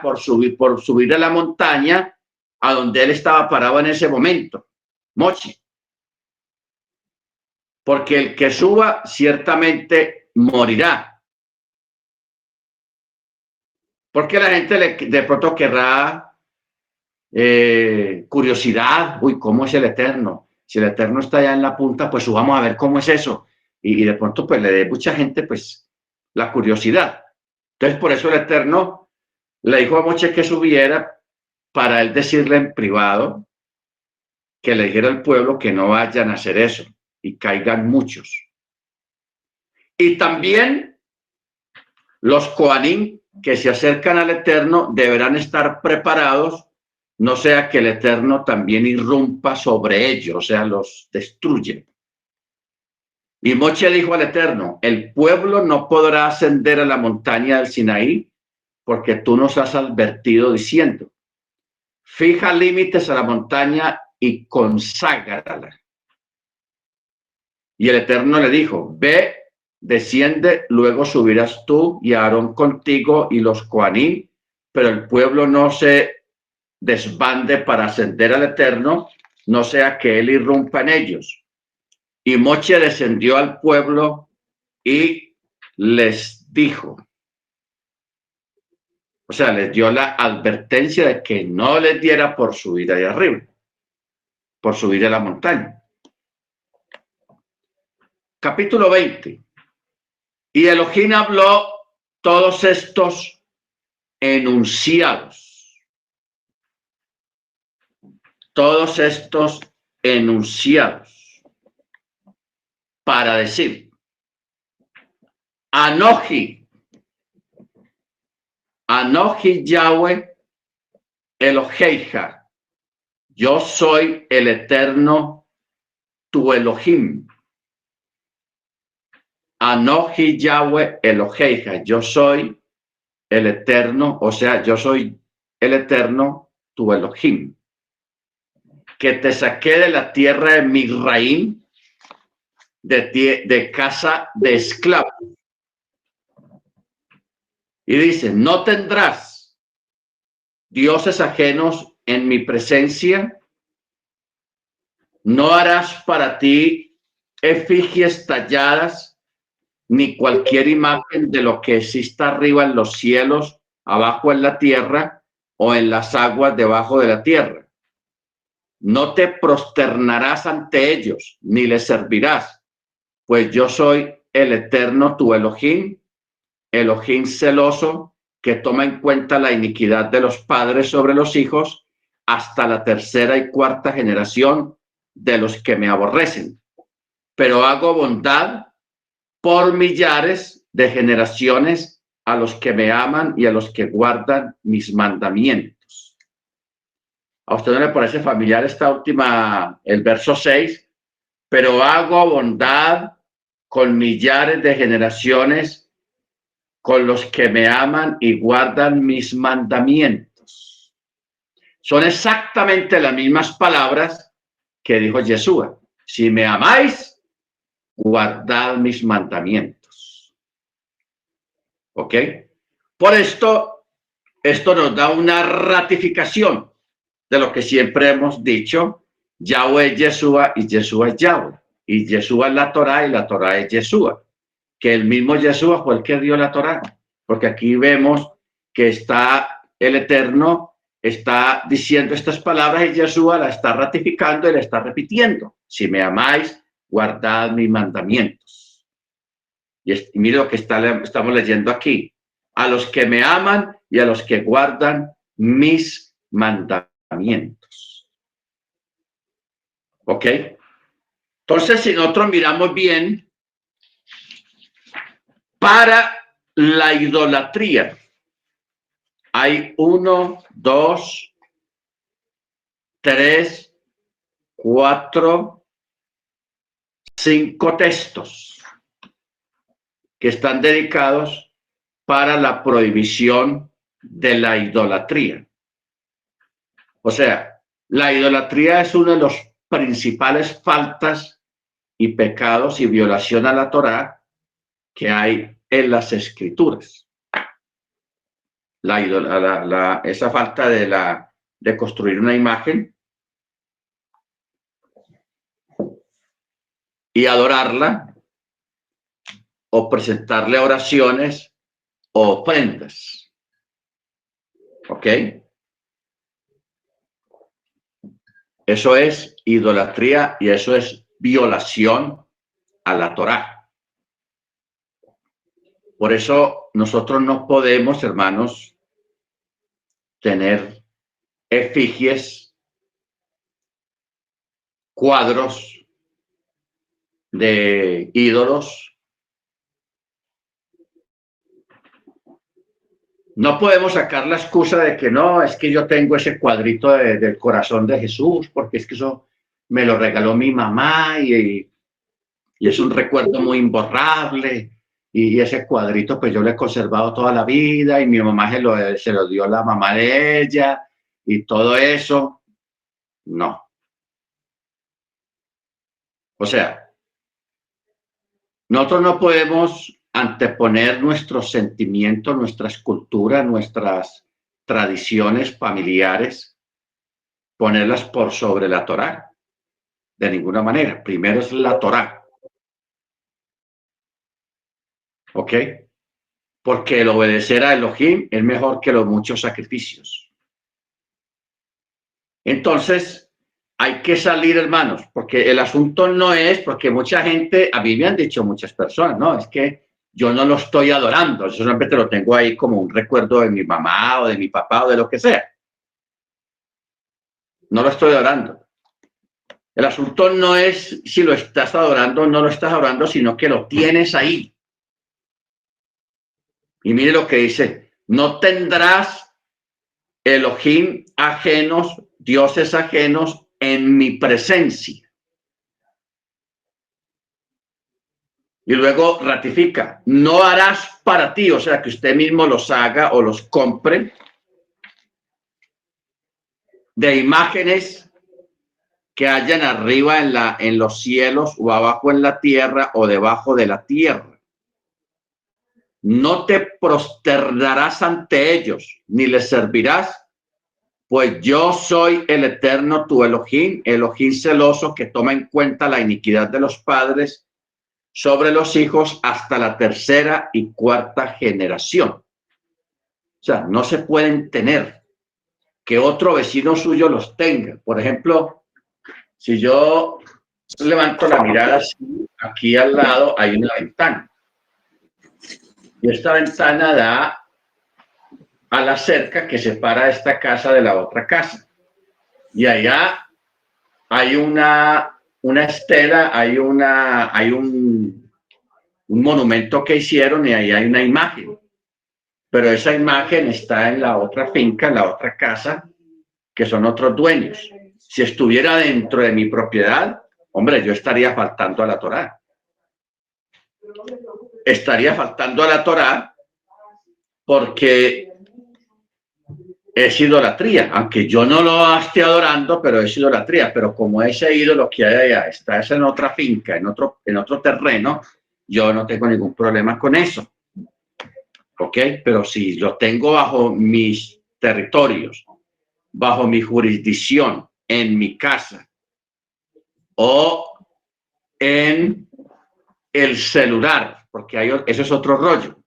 por subir a la montaña a donde él estaba parado en ese momento. Moche. Porque el que suba ciertamente morirá. Porque la gente de pronto querrá curiosidad. Uy, ¿cómo es el Eterno? Si el Eterno está allá en la punta, pues subamos a ver cómo es eso. Y de pronto pues le dé mucha gente pues la curiosidad. Entonces por eso el Eterno le dijo a Moche que subiera para él decirle en privado que le dijera al pueblo que no vayan a hacer eso y caigan muchos. Y también los Coanim que se acercan al Eterno deberán estar preparados, no sea que el Eterno también irrumpa sobre ellos, o sea, los destruye. Y Moche dijo al Eterno, el pueblo no podrá ascender a la montaña del Sinaí porque tú nos has advertido diciendo, fija límites a la montaña y conságrala. Y el Eterno le dijo, ve, desciende, luego subirás tú y Aarón contigo y los Coanim, pero el pueblo no se desbande para ascender al Eterno, no sea que él irrumpa en ellos. Y Moche descendió al pueblo y les dijo, o sea, les dio la advertencia de que no les diera por subir allá arriba, por subir a la montaña. Capítulo 20. Y Elohim habló todos estos enunciados. Todos estos enunciados para decir, Anoji Yahweh Eloheija, yo soy el Eterno, tu Elohim. Anoji Yahweh Eloheija, yo soy el Eterno, o sea, yo soy el Eterno, tu Elohim, que te saqué de la tierra de Misraim, de casa de esclavos. Y dice, no tendrás dioses ajenos en mi presencia, no harás para ti efigies talladas, ni cualquier imagen de lo que exista arriba en los cielos, abajo en la tierra o en las aguas debajo de la tierra. No te prosternarás ante ellos, ni les servirás, pues yo soy el Eterno, tu Elohim, Elohim celoso, que toma en cuenta la iniquidad de los padres sobre los hijos hasta la tercera y cuarta generación de los que me aborrecen. Pero hago bondad por millares de generaciones a los que me aman y a los que guardan mis mandamientos. ¿A usted no le parece familiar esta última, el verso 6? Pero hago bondad con millares de generaciones con los que me aman y guardan mis mandamientos. Son exactamente las mismas palabras que dijo Yeshua. Si me amáis, guardad mis mandamientos. ¿Ok? Por esto nos da una ratificación de lo que siempre hemos dicho. Yahweh es Yeshua y Yeshua es Yahweh. Y Yeshua es la Torá y la Torá es Yeshua. Que el mismo Yeshua fue el que dio la Torá. Porque aquí vemos que está el Eterno, está diciendo estas palabras y Yeshua la está ratificando y la está repitiendo. Si me amáis, guardad mis mandamientos. Y mire lo que estamos leyendo aquí. A los que me aman y a los que guardan mis mandamientos. ¿Ok? Entonces, si nosotros miramos bien, para la idolatría hay 1, 2, 3, 4, 5 textos que están dedicados para la prohibición de la idolatría. O sea, la idolatría es una de las principales faltas y pecados y violación a la Torá que hay en las Escrituras. esa falta de construir una imagen y adorarla o presentarle oraciones o ofrendas. ¿Ok? Eso es idolatría y eso es violación a la Torá. Por eso nosotros no podemos, hermanos, tener efigies, cuadros de ídolos. No podemos sacar la excusa de que no, es que yo tengo ese cuadrito del corazón de Jesús, porque es que eso me lo regaló mi mamá y es un recuerdo muy imborrable. Y ese cuadrito pues yo lo he conservado toda la vida y mi mamá se lo dio la mamá de ella y todo eso. No. O sea, nosotros no podemos anteponer nuestros sentimientos, nuestras culturas, nuestras tradiciones familiares, ponerlas por sobre la Torá. De ninguna manera. Primero es la Torá. ¿Ok? Porque el obedecer a Elohim es mejor que los muchos sacrificios. Entonces, hay que salir, hermanos, porque el asunto no es, porque mucha gente, a mí me han dicho muchas personas, no, es que yo no lo estoy adorando, yo solamente lo tengo ahí como un recuerdo de mi mamá o de mi papá o de lo que sea. No lo estoy adorando. El asunto no es si lo estás adorando o no lo estás adorando, sino que lo tienes ahí. Y mire lo que dice, no tendrás Elohim ajenos, dioses ajenos en mi presencia. Y luego ratifica, no harás para ti, o sea, que usted mismo los haga o los compre de imágenes que hayan arriba en los cielos o abajo en la tierra o debajo de la tierra. No te prosternarás ante ellos, ni les servirás, pues yo soy el eterno tu Elohim, Elohim celoso que toma en cuenta la iniquidad de los padres sobre los hijos hasta la tercera y cuarta generación. O sea, no se pueden tener, que otro vecino suyo los tenga. Por ejemplo, si yo levanto la mirada así, aquí al lado hay una ventana. Y esta ventana da a la cerca que separa esta casa de la otra casa. Y allá hay una estela, hay un monumento que hicieron y ahí hay una imagen. Pero esa imagen está en la otra finca, en la otra casa, que son otros dueños. Si estuviera dentro de mi propiedad, hombre, yo estaría faltando a la Torá. Estaría faltando a la Torá porque es idolatría, aunque yo no lo esté adorando, pero es idolatría. Pero como ese ídolo que hay allá está en otra finca, en otro terreno, yo no tengo ningún problema con eso. ¿Ok? Pero si lo tengo bajo mis territorios, bajo mi jurisdicción, en mi casa o en el celular, porque eso es otro rollo.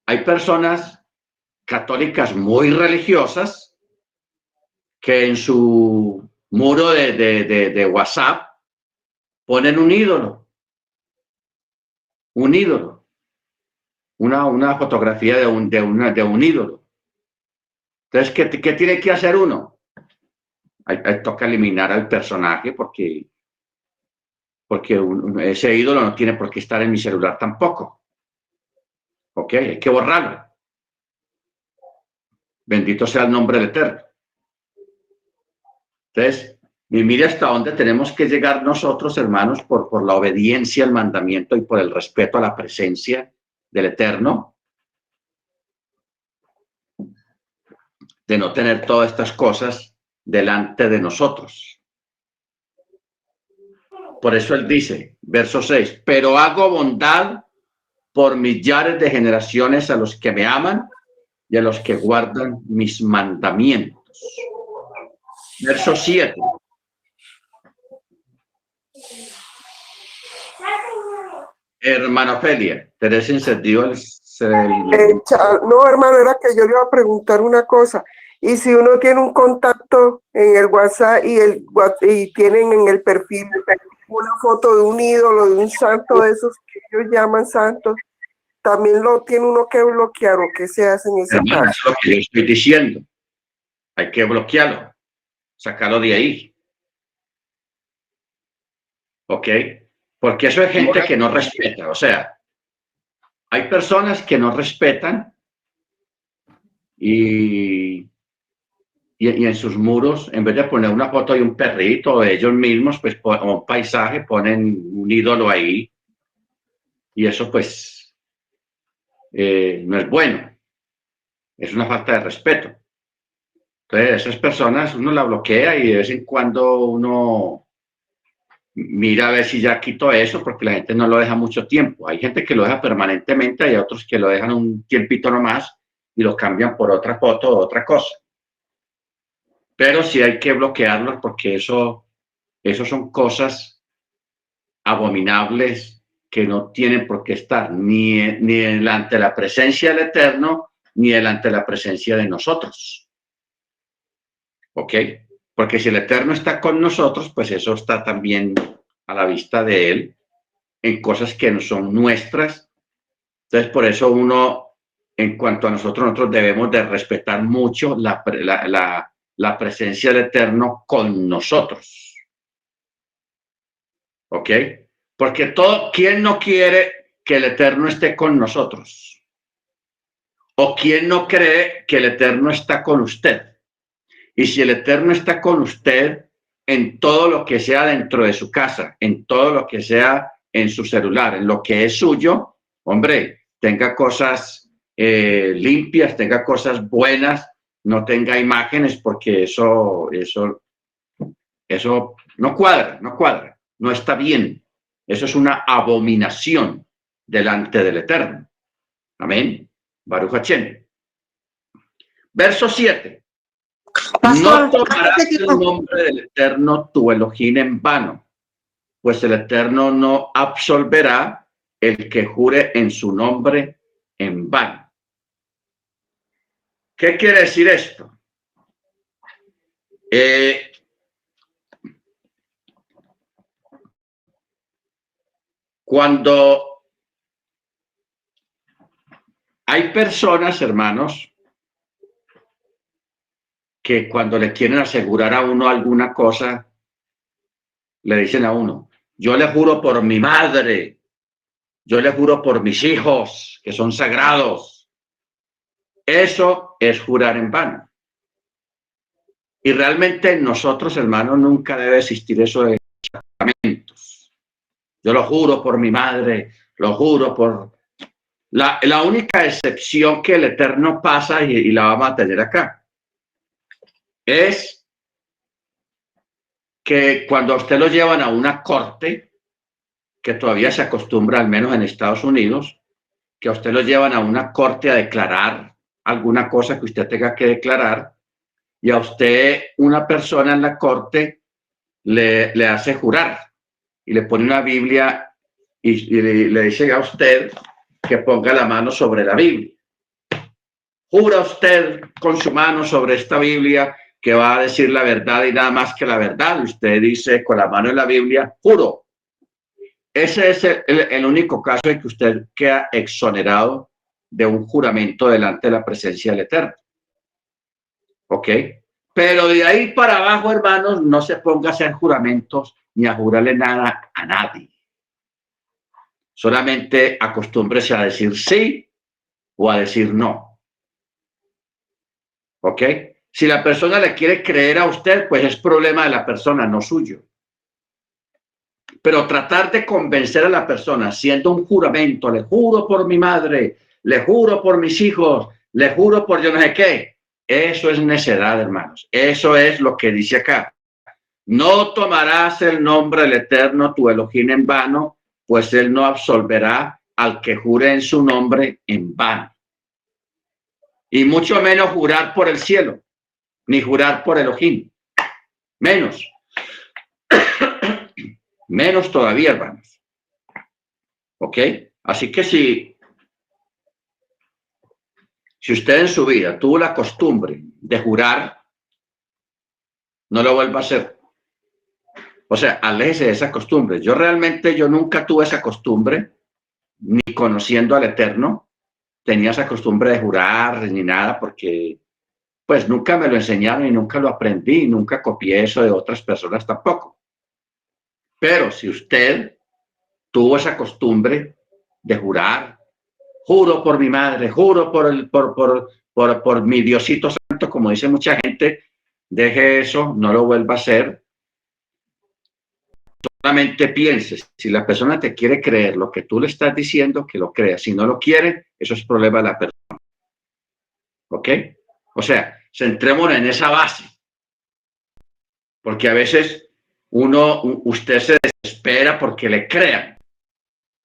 Hay personas católicas muy religiosas que en su muro de WhatsApp ponen un ídolo, una fotografía de un ídolo. Entonces, ¿qué tiene que hacer uno? Hay toca eliminar al personaje porque ese ídolo no tiene por qué estar en mi celular tampoco. Ok, hay que borrarlo. Bendito sea el nombre del Eterno. Entonces, y mire hasta dónde tenemos que llegar nosotros, hermanos, por la obediencia al mandamiento y por el respeto a la presencia del Eterno, de no tener todas estas cosas delante de nosotros. Por eso él dice, verso 6, pero hago bondad por millares de generaciones a los que me aman y a los que guardan mis mandamientos. Verso 7. Hermana Ofelia, ¿tenés encendido el... No, hermano, era que yo le iba a preguntar una cosa. Y si uno tiene un contacto en el WhatsApp y tienen en el perfil una foto de un ídolo, de un santo de esos que ellos llaman santos, también lo tiene uno que bloquear, ¿o qué se hace en ese Hermana, caso? es lo que yo estoy diciendo. Hay que bloquearlo, sacarlo de ahí. ¿Ok? Porque eso es gente que no respeta. O sea, hay personas que no respetan y en sus muros, en vez de poner una foto de un perrito de ellos mismos, pues o un paisaje, ponen un ídolo ahí. Y eso pues no es bueno. Es una falta de respeto. Entonces, esas personas uno la bloquea y de vez en cuando uno mira a ver si ya quito eso, porque la gente no lo deja mucho tiempo. Hay gente que lo deja permanentemente, hay otros que lo dejan un tiempito nomás y lo cambian por otra foto o otra cosa. Pero sí hay que bloquearlos porque eso son cosas abominables que no tienen por qué estar ni delante de la presencia del Eterno, ni delante de la presencia de nosotros. ¿Ok? Porque si el Eterno está con nosotros, pues eso está también a la vista de Él en cosas que no son nuestras. Entonces, por eso uno, en cuanto a nosotros debemos de respetar mucho la presencia del Eterno con nosotros. ¿Ok? Porque ¿quién no quiere que el Eterno esté con nosotros? ¿O quién no cree que el Eterno está con usted? Y si el Eterno está con usted en todo lo que sea dentro de su casa, en todo lo que sea en su celular, en lo que es suyo, hombre, tenga cosas limpias, tenga cosas buenas, no tenga imágenes, porque eso no cuadra, no está bien. Eso es una abominación delante del Eterno. Amén. Baruch Hashem. Verso 7. No tomarás el nombre del Eterno tu Elohim en vano, pues el Eterno no absolverá el que jure en su nombre en vano. ¿Qué quiere decir esto? Cuando hay personas, hermanos, que cuando le quieren asegurar a uno alguna cosa, le dicen a uno, yo le juro por mi madre, yo le juro por mis hijos, que son sagrados. Eso es jurar en vano. Y realmente en nosotros, hermanos, nunca debe existir eso de sacramentos. Yo lo juro por mi madre, lo juro por... La única excepción que el Eterno pasa, y la vamos a tener acá, es que cuando a usted lo llevan a una corte, que todavía se acostumbra, al menos en Estados Unidos, que a usted lo llevan a una corte a declarar alguna cosa que usted tenga que declarar, y a usted una persona en la corte le hace jurar y le pone una Biblia y le dice a usted que ponga la mano sobre la Biblia. Jura usted con su mano sobre esta Biblia que va a decir la verdad y nada más que la verdad. Usted dice con la mano en la Biblia, juro. Ese es el único caso en que usted queda exonerado de un juramento delante de la presencia del Eterno. ¿Ok? Pero de ahí para abajo, hermanos, no se ponga a hacer juramentos ni a jurarle nada a nadie. Solamente acostúmbrese a decir sí o a decir no. ¿Ok? Si la persona le quiere creer a usted, pues es problema de la persona, no suyo. Pero tratar de convencer a la persona haciendo un juramento, le juro por mi madre, le juro por mis hijos, le juro por yo no sé qué, eso es necedad, hermanos. Eso es lo que dice acá. No tomarás el nombre del Eterno tu Elohim en vano, pues él no absolverá al que jure en su nombre en vano. Y mucho menos jurar por el cielo, ni jurar por Elohim. Menos. Menos todavía, hermanos. ¿Ok? Así que si usted en su vida tuvo la costumbre de jurar, no lo vuelva a hacer. O sea, aléjese de esa costumbre. Yo nunca tuve esa costumbre, ni conociendo al Eterno, tenía esa costumbre de jurar ni nada, porque pues nunca me lo enseñaron y nunca lo aprendí, y nunca copié eso de otras personas tampoco. Pero si usted tuvo esa costumbre de jurar, juro por mi madre, juro por mi Diosito Santo, como dice mucha gente, deje eso, no lo vuelva a hacer. Solamente pienses, si la persona te quiere creer lo que tú le estás diciendo, que lo crea. Si no lo quiere, eso es problema de la persona. ¿Ok? O sea, centrémonos en esa base. Porque a veces usted se desespera porque le crean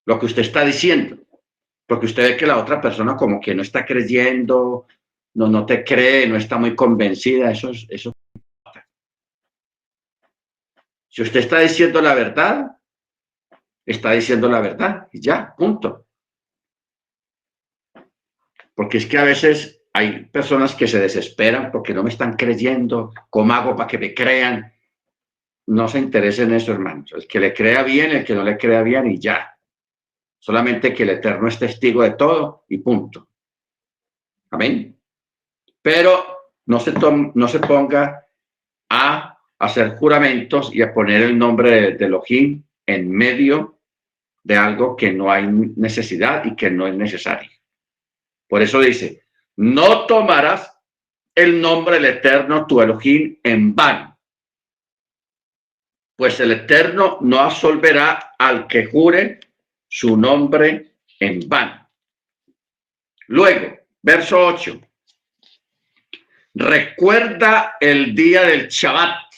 lo que usted está diciendo. Porque usted ve que la otra persona como que no está creyendo, no te cree, no está muy convencida. Eso. Si usted está diciendo la verdad, está diciendo la verdad y ya, punto. Porque es que a veces hay personas que se desesperan porque no me están creyendo. ¿Cómo hago para que me crean? No se interese en eso, hermanos. El que le crea bien, el que no le crea bien y ya. Solamente que el Eterno es testigo de todo y punto. Amén. Pero no se ponga a hacer juramentos y a poner el nombre de Elohim en medio de algo que no hay necesidad y que no es necesario. Por eso dice, no tomarás el nombre del Eterno, tu Elohim, en vano, pues el Eterno no absolverá al que jure su nombre en vano. Luego, verso 8. Recuerda el día del Shabbat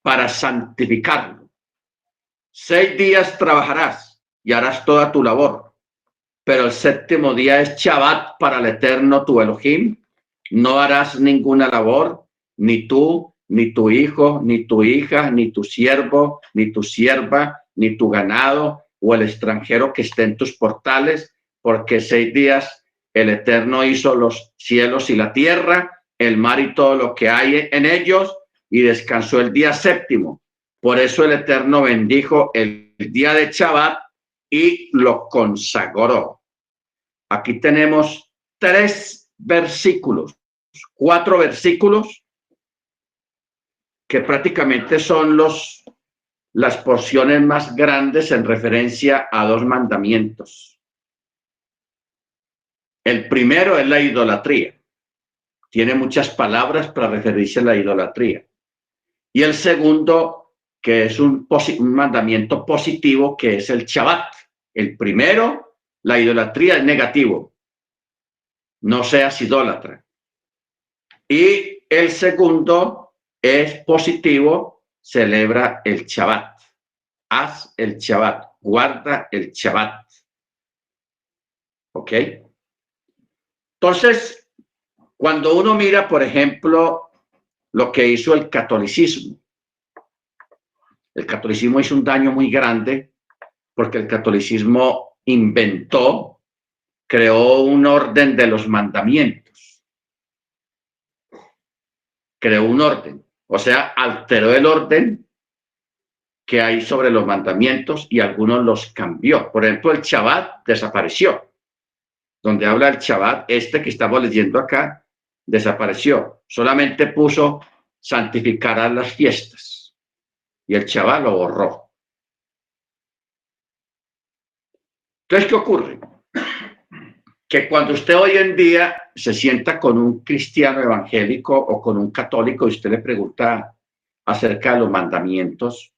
para santificarlo. 6 días trabajarás y harás toda tu labor, pero el 7º día es Shabbat para el Eterno tu Elohim. No harás ninguna labor, ni tú, ni tu hijo, ni tu hija, ni tu siervo, ni tu sierva, ni tu ganado o el extranjero que esté en tus portales, porque 6 días el Eterno hizo los cielos y la tierra, el mar y todo lo que hay en ellos, y descansó el día 7º. Por eso el Eterno bendijo el día de Shabbat y lo consagró. Aquí tenemos 3 versículos, 4 versículos que prácticamente son las porciones más grandes en referencia a 2 mandamientos. El primero es la idolatría. Tiene muchas palabras para referirse a la idolatría. Y el segundo, que es un mandamiento positivo, que es el Shabbat. El primero, la idolatría, es negativo. No seas idólatra. Y el segundo es positivo, celebra el Shabbat. Haz el Shabbat, guarda el Shabbat. ¿Ok? Entonces, cuando uno mira, por ejemplo, lo que hizo el catolicismo hizo un daño muy grande porque el catolicismo creó un orden de los mandamientos. Creó un orden, o sea, alteró el orden que hay sobre los mandamientos y algunos los cambió. Por ejemplo, el Shabbat desapareció. Donde habla el Shabbat, que estamos leyendo acá, desapareció. Solamente puso santificarás las fiestas y el Shabbat lo borró. Entonces, ¿qué ocurre? Que cuando usted hoy en día se sienta con un cristiano evangélico o con un católico y usted le pregunta acerca de los mandamientos,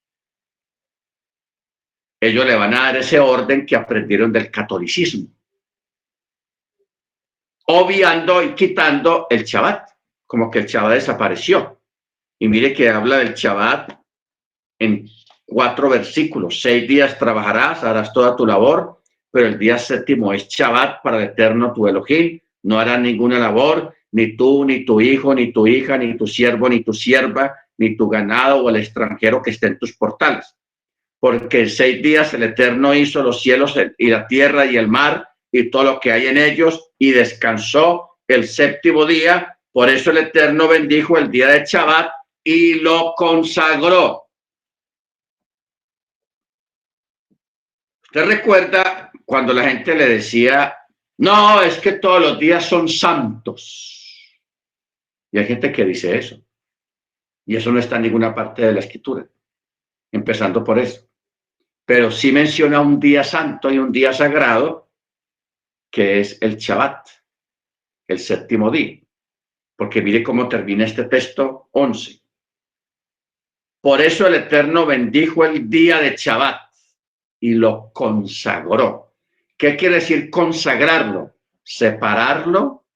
ellos le van a dar ese orden que aprendieron del catolicismo, obviando y quitando el Shabbat, como que el Shabbat desapareció. Y mire que habla del Shabbat en 4 versículos. 6 días trabajarás, harás toda tu labor, pero el día 7º es Shabbat para el Eterno tu Elohim. no harás ninguna labor, ni tú, ni tu hijo, ni tu hija, ni tu siervo, ni tu sierva, ni tu ganado o el extranjero que esté en tus portales. Porque en 6 días el Eterno hizo los cielos y la tierra y el mar y todo lo que hay en ellos, y descansó el 7º día. Por eso el Eterno bendijo el día de Shabbat y lo consagró. Usted recuerda cuando la gente le decía, no, es que todos los días son santos. Y hay gente que dice eso. Y eso no está en ninguna parte de la Escritura. Empezando por eso. Pero sí menciona un día santo y un día sagrado, que es el Shabbat, el 7º día. Porque mire cómo termina este texto 11. Por eso el Eterno bendijo el día de Shabbat y lo consagró. ¿Qué quiere decir consagrarlo? Separarlo,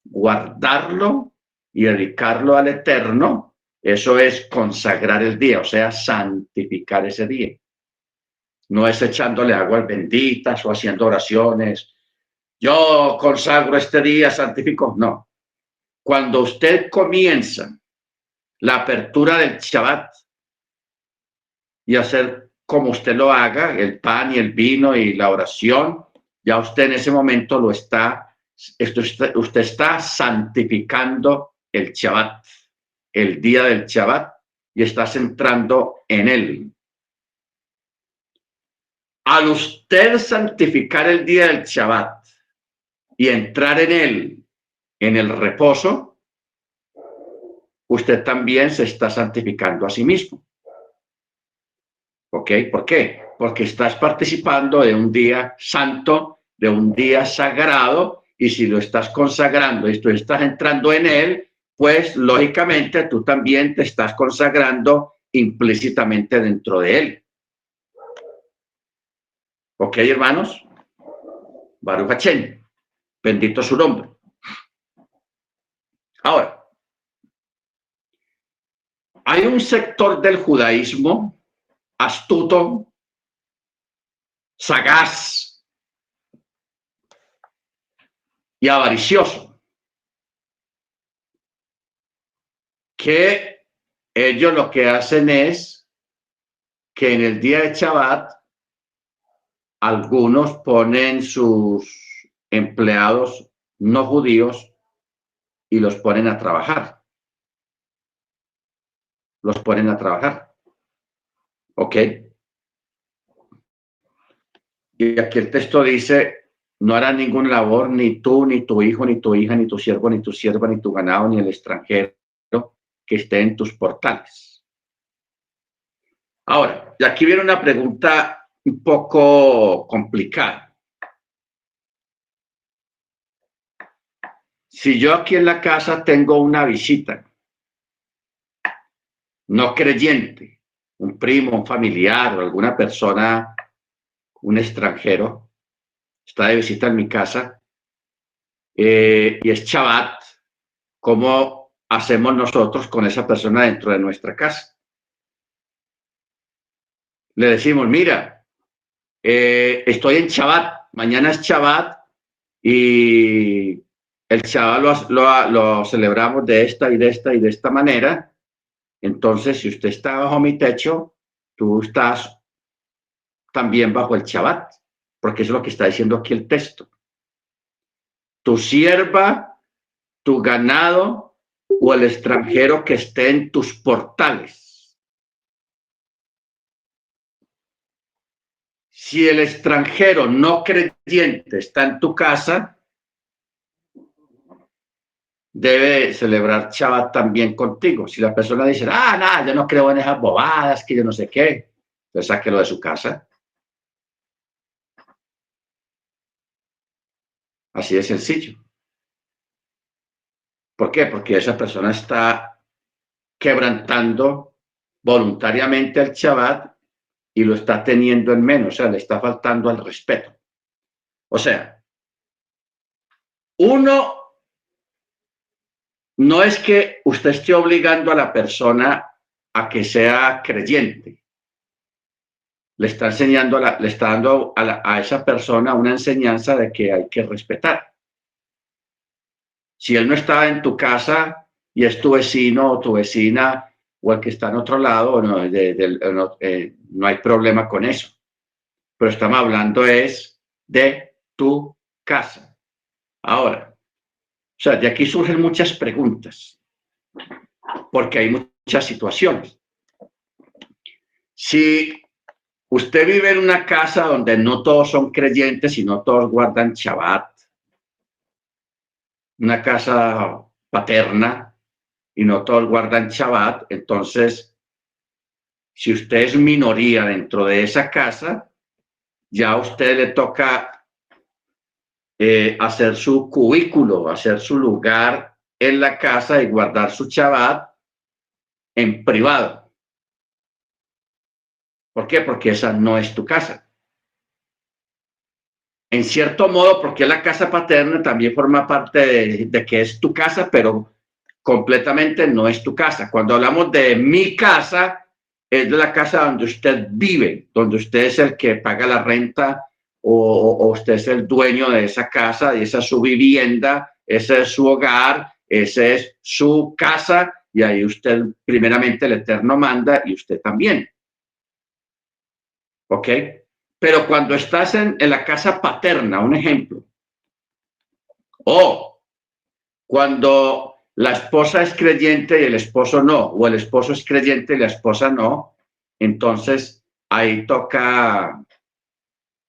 guardarlo y dedicarlo al Eterno. Eso es consagrar el día, o sea, santificar ese día. No es echándole aguas benditas o haciendo oraciones. Yo consagro este día, santifico. No. Cuando usted comienza la apertura del Shabbat y hacer como usted lo haga, el pan y el vino y la oración, ya usted en ese momento lo está, usted está santificando el Shabbat, el día del Shabbat, y estás entrando en él. Al usted santificar el día del Shabbat y entrar en él, en el reposo, usted también se está santificando a sí mismo. ¿Ok? ¿Por qué? Porque estás participando de un día santo, de un día sagrado, y si lo estás consagrando y tú estás entrando en él, pues lógicamente tú también te estás consagrando implícitamente dentro de él. ¿Ok, hermanos? Baruch Hashem, bendito su nombre. Ahora, hay un sector del judaísmo astuto, sagaz y avaricioso, que ellos lo que hacen es que en el día de Shabbat algunos ponen sus empleados no judíos y los ponen a trabajar. Los ponen a trabajar. ¿Ok? Y aquí el texto dice, no hará ninguna labor, ni tú, ni tu hijo, ni tu hija, ni tu siervo, ni tu sierva, ni tu ganado, ni el extranjero que esté en tus portales. Ahora, y aquí viene una pregunta un poco complicada. Si yo aquí en la casa tengo una visita no creyente, un primo, un familiar o alguna persona, un extranjero, está de visita en mi casa y es Shabbat, ¿cómo hacemos nosotros con esa persona dentro de nuestra casa? Le decimos, mira, estoy en Shabbat, mañana es Shabbat y el Shabbat lo celebramos de esta y de esta y de esta manera. Entonces, si usted está bajo mi techo, tú estás también bajo el Shabbat, porque eso es lo que está diciendo aquí el texto. Tu sierva, tu ganado o el extranjero que esté en tus portales. Si el extranjero no creyente está en tu casa, debe celebrar Shabbat también contigo. Si la persona dice, nada, yo no creo en esas bobadas, que yo no sé qué, pues sáquelo de su casa. Así de sencillo. ¿Por qué? Porque esa persona está quebrantando voluntariamente el Shabbat y lo está teniendo en menos, o sea, le está faltando al respeto. O sea, uno, no es que usted esté obligando a la persona a que sea creyente. Le está enseñando, le está dando a esa persona una enseñanza de que hay que respetar. Si él no estaba en tu casa y es tu vecino o tu vecina o el que está en otro lado, no hay problema con eso. Pero estamos hablando es de tu casa. Ahora, o sea, de aquí surgen muchas preguntas, porque hay muchas situaciones. Si usted vive en una casa donde no todos son creyentes y no todos guardan Shabbat, una casa paterna y no todos guardan Shabbat, entonces, si usted es minoría dentro de esa casa, ya a usted le toca hacer su cubículo, hacer su lugar en la casa y guardar su Shabbat en privado. ¿Por qué? Porque esa no es tu casa. En cierto modo, porque la casa paterna también forma parte de que es tu casa, pero completamente no es tu casa. Cuando hablamos de mi casa, es de la casa donde usted vive, donde usted es el que paga la renta o usted es el dueño de esa casa, y esa es su vivienda, ese es su hogar, esa es su casa, y ahí usted primeramente el Eterno manda y usted también. ¿Ok? Pero cuando estás en la casa paterna, un ejemplo, o cuando la esposa es creyente y el esposo no, o el esposo es creyente y la esposa no, entonces ahí toca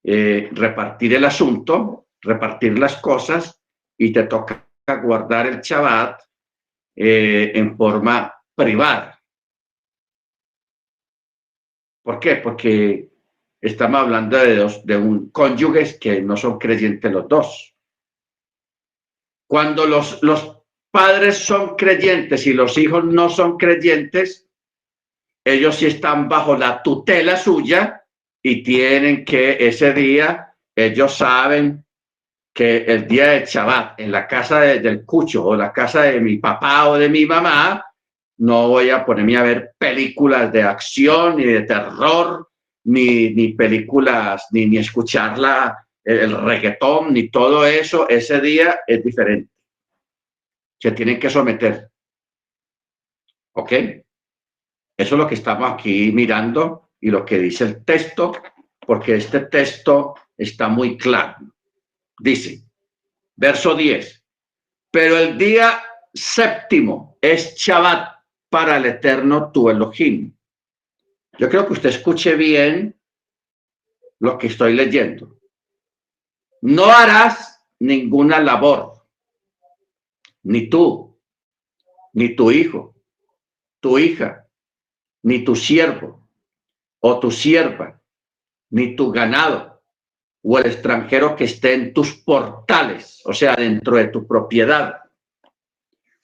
repartir el asunto, repartir las cosas y te toca guardar el Shabbat en forma privada. ¿Por qué? Porque estamos hablando de un cónyuges que no son creyentes los dos. Cuando los padres son creyentes y los hijos no son creyentes, ellos sí están bajo la tutela suya y tienen que ese día, ellos saben que el día de Shabbat en la casa del cucho o la casa de mi papá o de mi mamá, no voy a ponerme a ver películas de acción ni de terror, ni películas, ni escuchar el reggaetón, ni todo eso. Ese día es diferente. Se tienen que someter. ¿Ok? Eso es lo que estamos aquí mirando y lo que dice el texto, porque este texto está muy claro. Dice, verso 10, pero el día séptimo es Shabbat para el Eterno tu Elohim. Yo creo que usted escuche bien lo que estoy leyendo. No harás ninguna labor, ni tú, ni tu hijo, tu hija, ni tu siervo o tu sierva, ni tu ganado, o el extranjero que esté en tus portales, o sea, dentro de tu propiedad.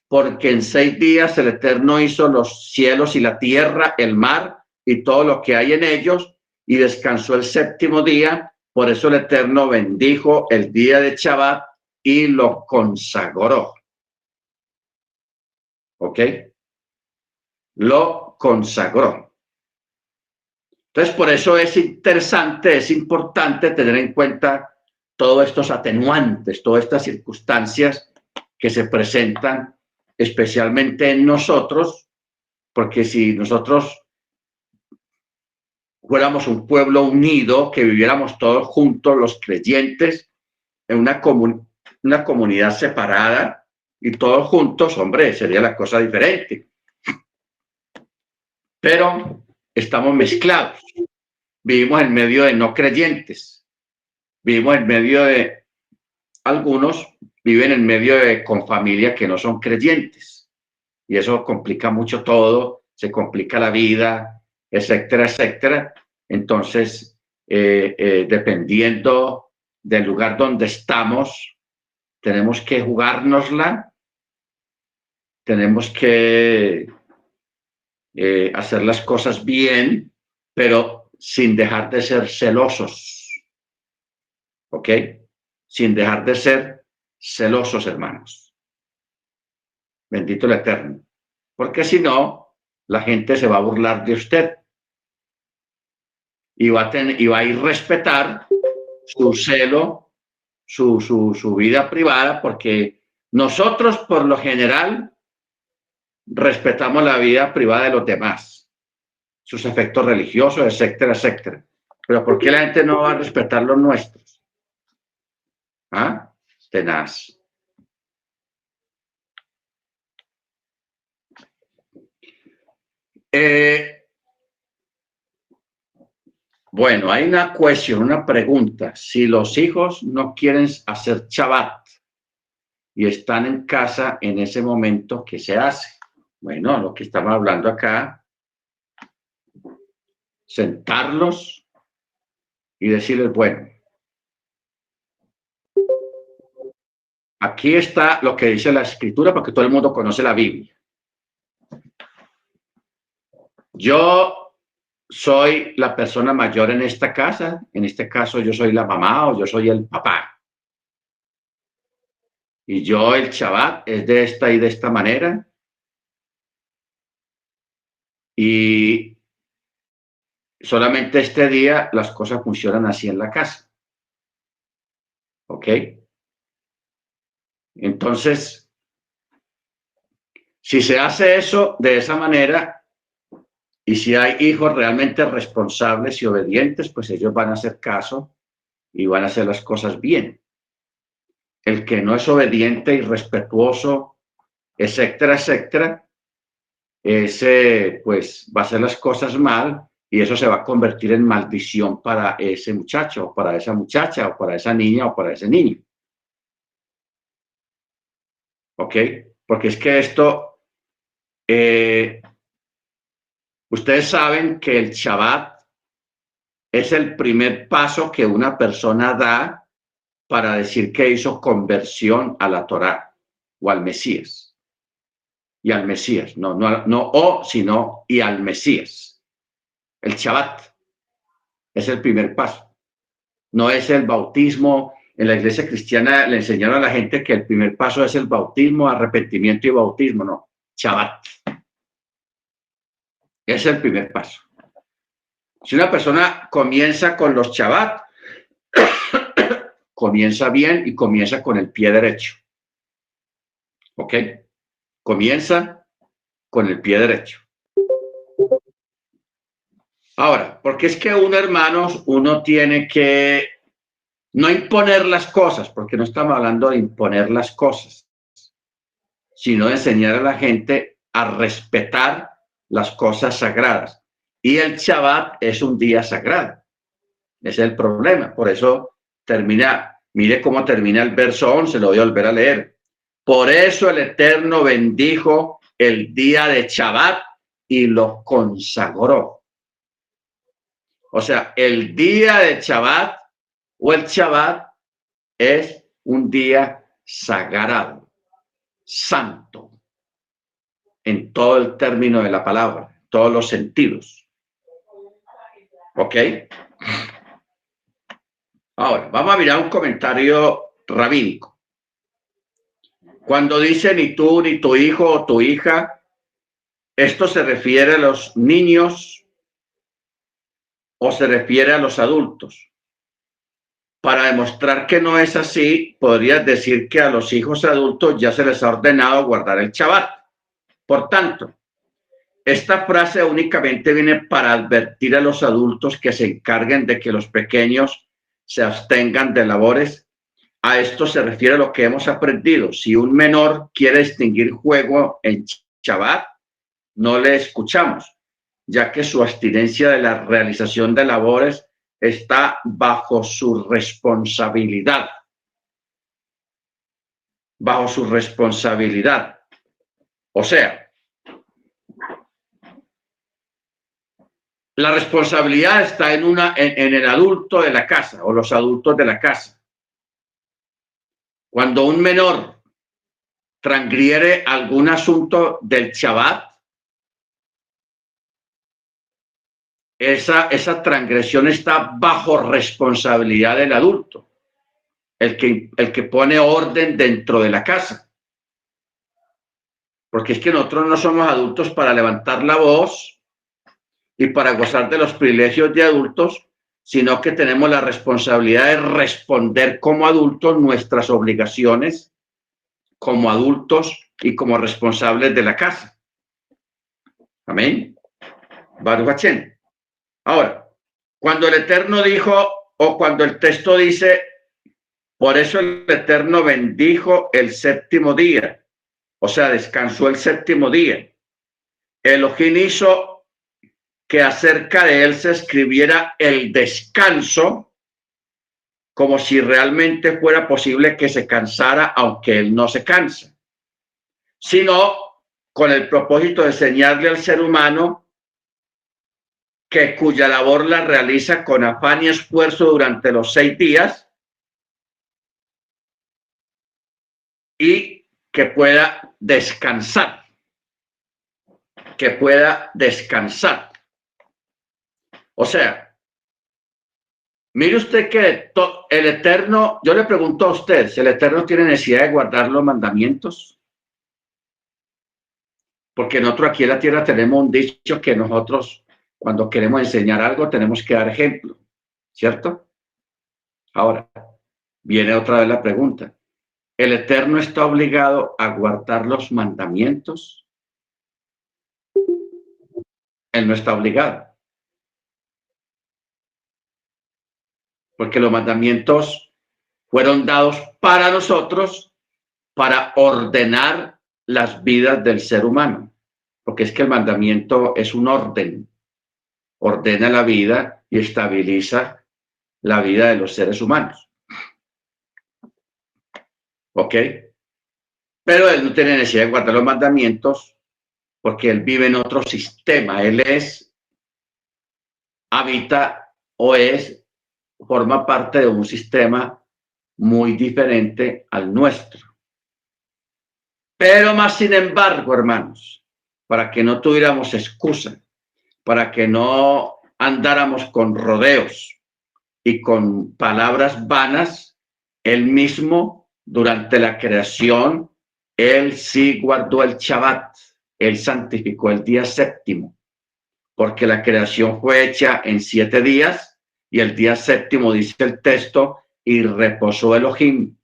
Porque en 6 días el Eterno hizo los cielos y la tierra, el mar y todo lo que hay en ellos, y descansó el séptimo día. Por eso el Eterno bendijo el día de Shabbat y lo consagró. ¿Ok? Lo consagró. Entonces, por eso es interesante, es importante tener en cuenta todos estos atenuantes, todas estas circunstancias que se presentan especialmente en nosotros, porque si nosotros fuéramos un pueblo unido, que viviéramos todos juntos, los creyentes, en una comunidad separada y todos juntos, hombre, sería la cosa diferente. Pero estamos mezclados. Vivimos en medio de no creyentes. Vivimos en medio de algunos, viven en medio de con familias que no son creyentes. Y eso complica mucho todo, se complica la vida, etcétera, etcétera. Entonces, dependiendo del lugar donde estamos, tenemos que jugárnosla, tenemos que hacer las cosas bien, pero sin dejar de ser celosos. ¿Ok? Sin dejar de ser celosos, hermanos. Bendito el Eterno. Porque si no, la gente se va a burlar de usted y va a ir respetar su celo, su vida privada, porque Nosotros, por lo general, respetamos la vida privada de los demás, sus efectos religiosos, etcétera, etcétera. Pero ¿por qué la gente no va a respetar los nuestros? ¿Ah? Tenaz. Bueno, hay una cuestión, una pregunta. Si los hijos no quieren hacer Shabbat y están en casa en ese momento, ¿qué se hace? Bueno, lo que estamos hablando acá, sentarlos y decirles, bueno, aquí está lo que dice la Escritura, porque todo el mundo conoce la Biblia. Yo soy la persona mayor en esta casa, en este caso yo soy la mamá o yo soy el papá. Y yo el Shabbat es de esta y de esta manera. Y solamente este día las cosas funcionan así en la casa. ¿Ok? Entonces, si se hace eso de esa manera, y si hay hijos realmente responsables y obedientes, pues ellos van a hacer caso y van a hacer las cosas bien. El que no es obediente y respetuoso, etcétera, etcétera, ese pues va a hacer las cosas mal y eso se va a convertir en maldición para ese muchacho, o para esa muchacha, o para esa niña, o para ese niño. ¿Ok? Porque es que esto, ustedes saben que el Shabbat es el primer paso que una persona da para decir que hizo conversión a la Torá o al Mesías. Y al Mesías, no o, sino y al Mesías. El Shabbat es el primer paso. No es el bautismo. En la iglesia cristiana le enseñaron a la gente que el primer paso es el bautismo, arrepentimiento y bautismo. No, Shabbat. Es el primer paso. Si una persona comienza con los Shabbat, comienza bien y comienza con el pie derecho. ¿Ok? Comienza con el pie derecho. Ahora, porque es que hermanos, uno tiene que no imponer las cosas, porque no estamos hablando de imponer las cosas, sino de enseñar a la gente a respetar las cosas sagradas. Y el Shabbat es un día sagrado. Ese es el problema. Por eso termina, mire cómo termina el verso 11, lo voy a volver a leer. Por eso el Eterno bendijo el día de Shabbat y lo consagró. O sea, el día de Shabbat o el Shabbat es un día sagrado, santo, en todo el término de la palabra, todos los sentidos. ¿Ok? Ahora, vamos a mirar un comentario rabínico. Cuando dice ni tú, ni tu hijo o tu hija, ¿esto se refiere a los niños o se refiere a los adultos? Para demostrar que no es así, podrías decir que a los hijos adultos ya se les ha ordenado guardar el Shabbat. Por tanto, esta frase únicamente viene para advertir a los adultos que se encarguen de que los pequeños se abstengan de labores. A esto se refiere a lo que hemos aprendido. Si un menor quiere distinguir juego en Shabbat, no le escuchamos, ya que su abstinencia de la realización de labores está bajo su responsabilidad. Bajo su responsabilidad. O sea, la responsabilidad está en el adulto de la casa o los adultos de la casa. Cuando un menor transgrede algún asunto del Shabbat, esa transgresión está bajo responsabilidad del adulto, el que pone orden dentro de la casa. Porque es que nosotros no somos adultos para levantar la voz y para gozar de los privilegios de adultos, sino que tenemos la responsabilidad de responder como adultos nuestras obligaciones como adultos y como responsables de la casa. Amén. Baruch Hashem. Ahora, cuando el Eterno dijo, o cuando el texto dice, por eso el Eterno bendijo el séptimo día, o sea, descansó el séptimo día. Elohim hizo que acerca de él se escribiera el descanso, como si realmente fuera posible que se cansara, aunque él no se cansa, sino con el propósito de enseñarle al ser humano que cuya labor la realiza con afán y esfuerzo durante los 6 días y que pueda descansar, O sea, mire usted que el Eterno, yo le pregunto a usted, si el Eterno tiene necesidad de guardar los mandamientos, porque nosotros aquí en la tierra tenemos un dicho que nosotros cuando queremos enseñar algo tenemos que dar ejemplo, ¿cierto? Ahora, viene otra vez la pregunta. ¿El Eterno está obligado a guardar los mandamientos? Él no está obligado. Porque los mandamientos fueron dados para nosotros para ordenar las vidas del ser humano. Porque es que el mandamiento es un orden. Ordena la vida y estabiliza la vida de los seres humanos. ¿Ok? Pero él no tiene necesidad de guardar los mandamientos porque él vive en otro sistema. Él habita o forma parte de un sistema muy diferente al nuestro. Pero más sin embargo, hermanos, para que no tuviéramos excusa, para que no andáramos con rodeos y con palabras vanas, él mismo durante la creación, él sí guardó el Shabbat, él santificó el día séptimo, porque la creación fue hecha en 7 días y el día séptimo, dice el texto, y reposó Elohim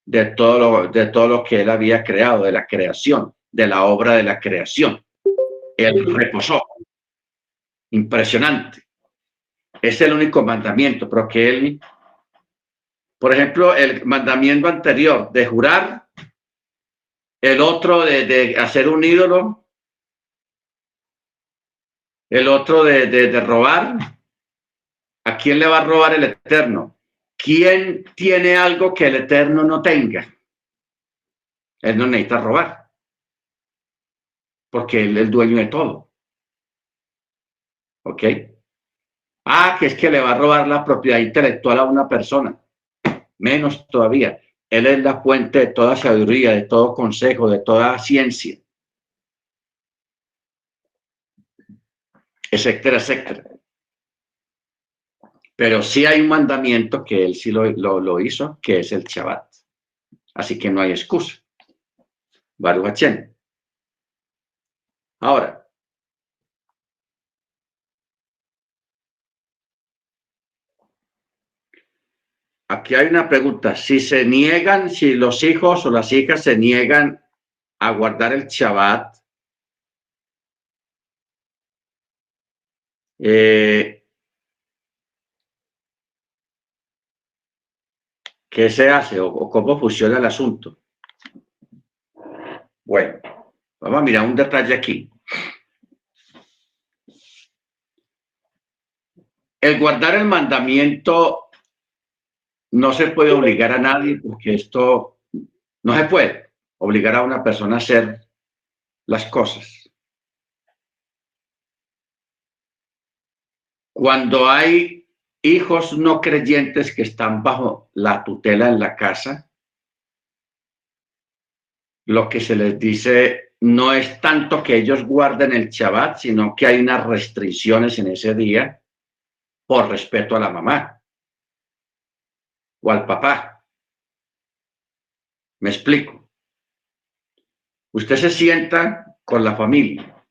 de todo lo que él había creado, de la creación, de la obra de la creación. Él reposó. Impresionante. Es el único mandamiento, pero que él, por ejemplo, el mandamiento anterior de jurar, el otro de hacer un ídolo, el otro de robar. ¿A quién le va a robar el Eterno? ¿Quién tiene algo que el Eterno no tenga? Él no necesita robar, porque él es el dueño de todo. ¿Ok? Que es que le va a robar la propiedad intelectual a una persona. Menos todavía. Él es la fuente de toda sabiduría, de todo consejo, de toda ciencia, etcétera, etcétera. Pero sí hay un mandamiento que él sí lo hizo, que es el Shabbat. Así que no hay excusa. Baruch Hashem. Ahora, aquí hay una pregunta. Si los hijos o las hijas se niegan a guardar el Shabbat, ¿qué se hace o cómo funciona el asunto? Bueno, vamos a mirar un detalle aquí. El guardar el mandamiento no se puede obligar a nadie, porque esto no se puede obligar a una persona a hacer las cosas. Cuando hay hijos no creyentes que están bajo la tutela en la casa, lo que se les dice no es tanto que ellos guarden el Shabbat, sino que hay unas restricciones en ese día por respeto a la mamá o al papá. Me explico. Usted se sienta con la familia,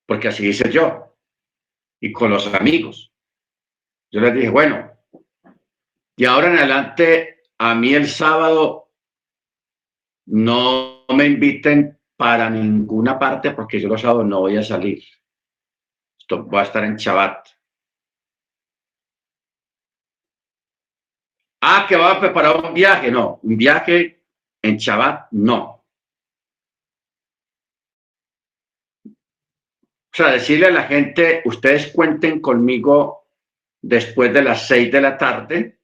porque así hice yo, y con los amigos. Yo les dije, bueno, y ahora en adelante, a mí el sábado no me inviten para ninguna parte porque yo los sábados no voy a salir. Voy a estar en Shabbat. Ah, que va a preparar un viaje. No, un viaje en Shabbat, no. O sea, decirle a la gente, ustedes cuenten conmigo después de las 6 de la tarde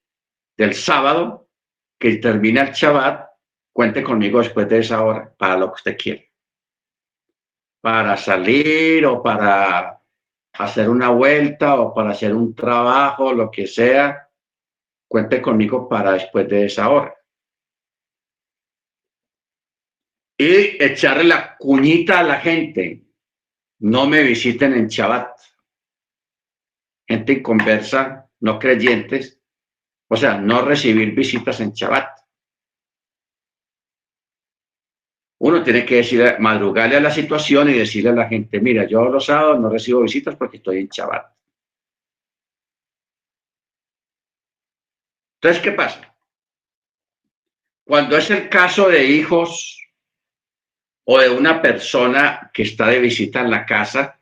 del sábado, que termina el Shabbat, cuente conmigo después de esa hora, para lo que usted quiere. Para salir o para hacer una vuelta o para hacer un trabajo, lo que sea, cuente conmigo para después de esa hora. Y echarle la cuñita a la gente. No me visiten en Shabbat. Gente inconversa, no creyentes. O sea, no recibir visitas en Shabbat. Uno tiene que decir, madrugarle a la situación y decirle a la gente, mira, yo los sábados no recibo visitas porque estoy en Shabbat. Entonces, ¿qué pasa? Cuando es el caso de hijos o de una persona que está de visita en la casa,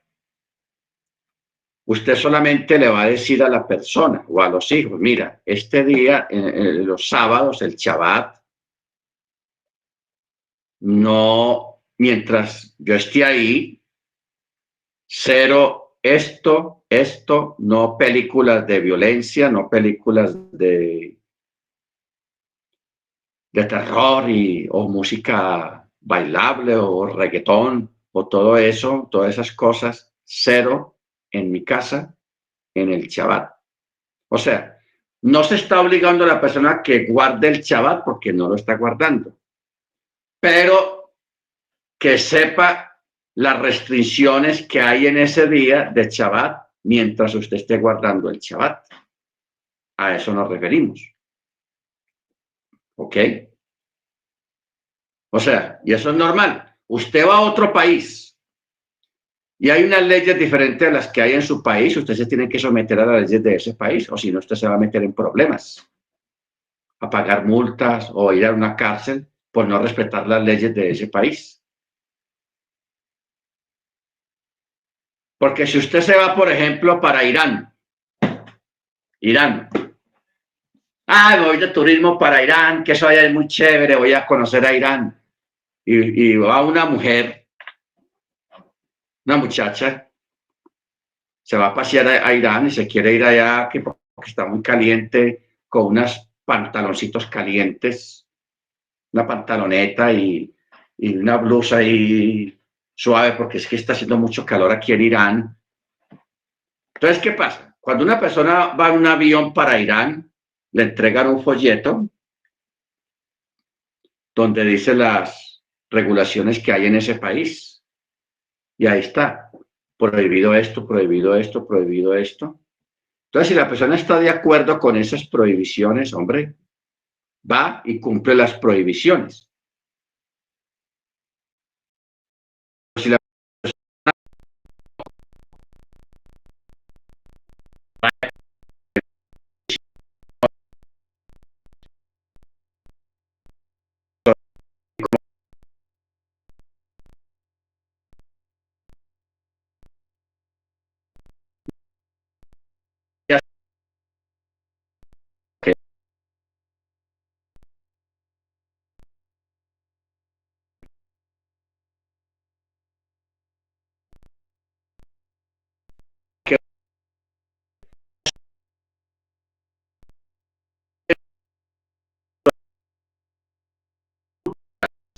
usted solamente le va a decir a la persona o a los hijos, mira, este día, los sábados, el Shabbat, no, mientras yo esté ahí, cero esto, no películas de violencia, no películas de terror o música bailable o reggaetón o todo eso, todas esas cosas, cero en mi casa en el Shabbat. O sea, no se está obligando a la persona que guarde el Shabbat porque no lo está guardando, pero que sepa las restricciones que hay en ese día de Shabbat mientras usted esté guardando el Shabbat. A eso nos referimos. ¿Ok? O sea, y eso es normal. Usted va a otro país y hay unas leyes diferentes a las que hay en su país. Usted se tiene que someter a las leyes de ese país, o si no, usted se va a meter en problemas, a pagar multas o ir a una cárcel por no respetar las leyes de ese país. Porque si usted se va, por ejemplo, para Irán, me voy de turismo para Irán, que eso allá es muy chévere, voy a conocer a Irán. Y va una mujer, una muchacha, se va a pasear a Irán y se quiere ir allá porque está muy caliente, con unos pantaloncitos calientes, una pantaloneta y una blusa ahí suave, porque es que está haciendo mucho calor aquí en Irán. Entonces, ¿qué pasa? Cuando una persona va en un avión para Irán, le entregan un folleto donde dice las regulaciones que hay en ese país. Y ahí está, prohibido esto, prohibido esto, prohibido esto. Entonces, si la persona está de acuerdo con esas prohibiciones, hombre, va y cumple las prohibiciones. Si la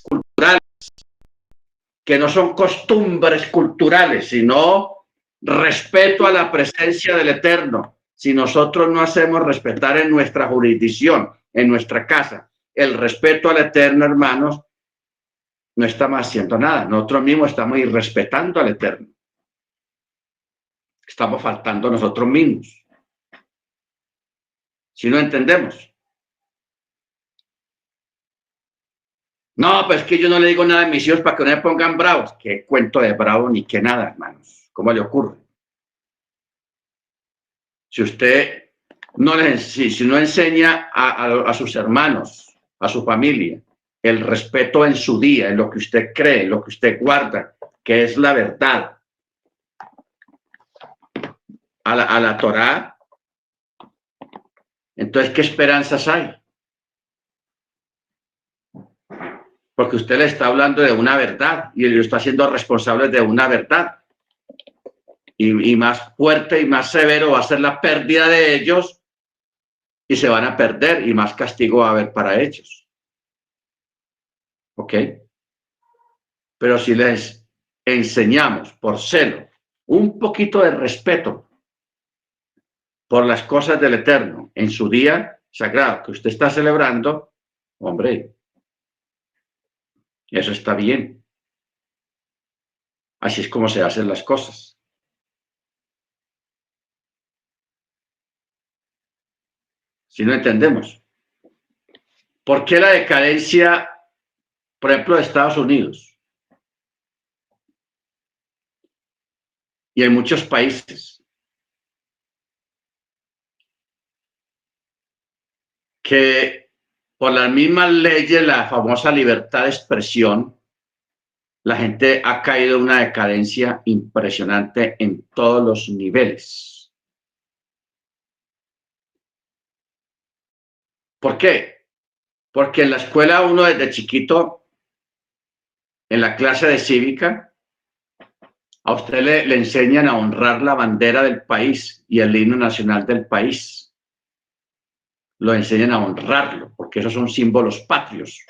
culturales, que no son costumbres culturales, sino respeto a la presencia del Eterno. Si nosotros no hacemos respetar en nuestra jurisdicción, en nuestra casa, el respeto al Eterno, hermanos, no estamos haciendo nada. Nosotros mismos estamos irrespetando al Eterno. Estamos faltando a nosotros mismos. Si no entendemos. No, pues es que yo no le digo nada a mis hijos para que no me pongan bravos. Qué cuento de bravo ni qué nada, hermanos. ¿Cómo le ocurre? Si usted no le, si no enseña a sus hermanos, a su familia, el respeto en su día, en lo que usted cree, en lo que usted guarda, que es la verdad, a la Torá, entonces, ¿qué esperanzas hay? Porque usted le está hablando de una verdad y lo está haciendo responsable de una verdad. Y más fuerte y más severo va a ser la pérdida de ellos y se van a perder y más castigo va a haber para ellos. ¿Ok? Pero si les enseñamos por celo un poquito de respeto por las cosas del Eterno en su día sagrado que usted está celebrando, hombre, eso está bien. Así es como se hacen las cosas. Si no entendemos. ¿Por qué la decadencia, por ejemplo, de Estados Unidos y en muchos países que por las mismas leyes, la famosa libertad de expresión, la gente ha caído en una decadencia impresionante en todos los niveles? ¿Por qué? Porque en la escuela uno desde chiquito, en la clase de cívica, a usted le enseñan a honrar la bandera del país y el himno nacional del país. Lo enseñan a honrarlo, porque esos son símbolos patrios.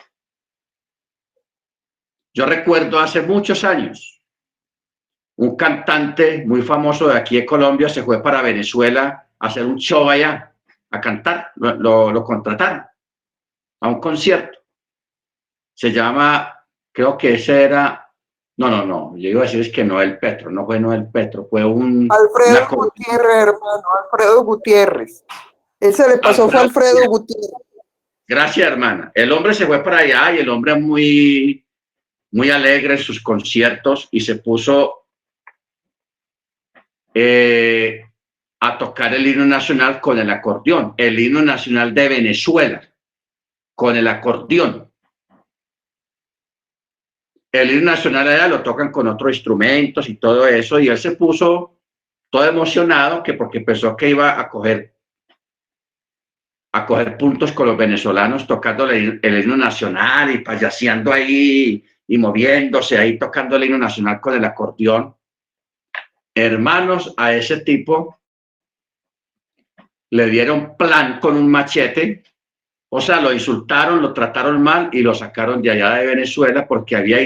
Yo recuerdo hace muchos años, un cantante muy famoso de aquí de Colombia se fue para Venezuela a hacer un show allá, a cantar, lo contrataron a un concierto. Se llama, creo que ese era, no, yo iba a decir es que Noel Petro, no fue Noel Petro, fue Alfredo Gutiérrez, hermano, Alfredo Gutiérrez. Ese le pasó fue Alfredo Gutiérrez. Gracias, hermana. El hombre se fue para allá y el hombre muy alegre en sus conciertos y se puso a tocar el himno nacional con el acordeón, el himno nacional de Venezuela, con el acordeón. El himno nacional allá lo tocan con otros instrumentos y todo eso, y él se puso todo emocionado que porque pensó que iba a coger puntos con los venezolanos tocando el himno nacional y payaseando ahí y moviéndose ahí tocando el himno nacional con el acordeón. Hermanos, a ese tipo le dieron plan con un machete, o sea, lo insultaron, lo trataron mal y lo sacaron de allá de Venezuela porque había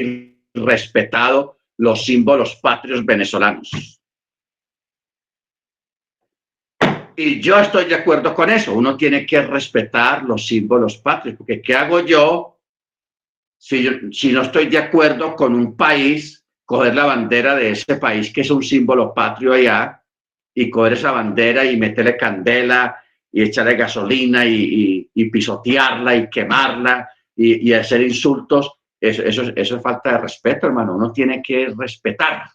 respetado los símbolos patrios venezolanos. Y yo estoy de acuerdo con eso. Uno tiene que respetar los símbolos patrios, porque ¿qué hago yo si no estoy de acuerdo con un país, coger la bandera de ese país que es un símbolo patrio allá y coger esa bandera y meterle candela y echarle gasolina y pisotearla y quemarla y hacer insultos? Eso es falta de respeto, hermano. Uno tiene que respetar.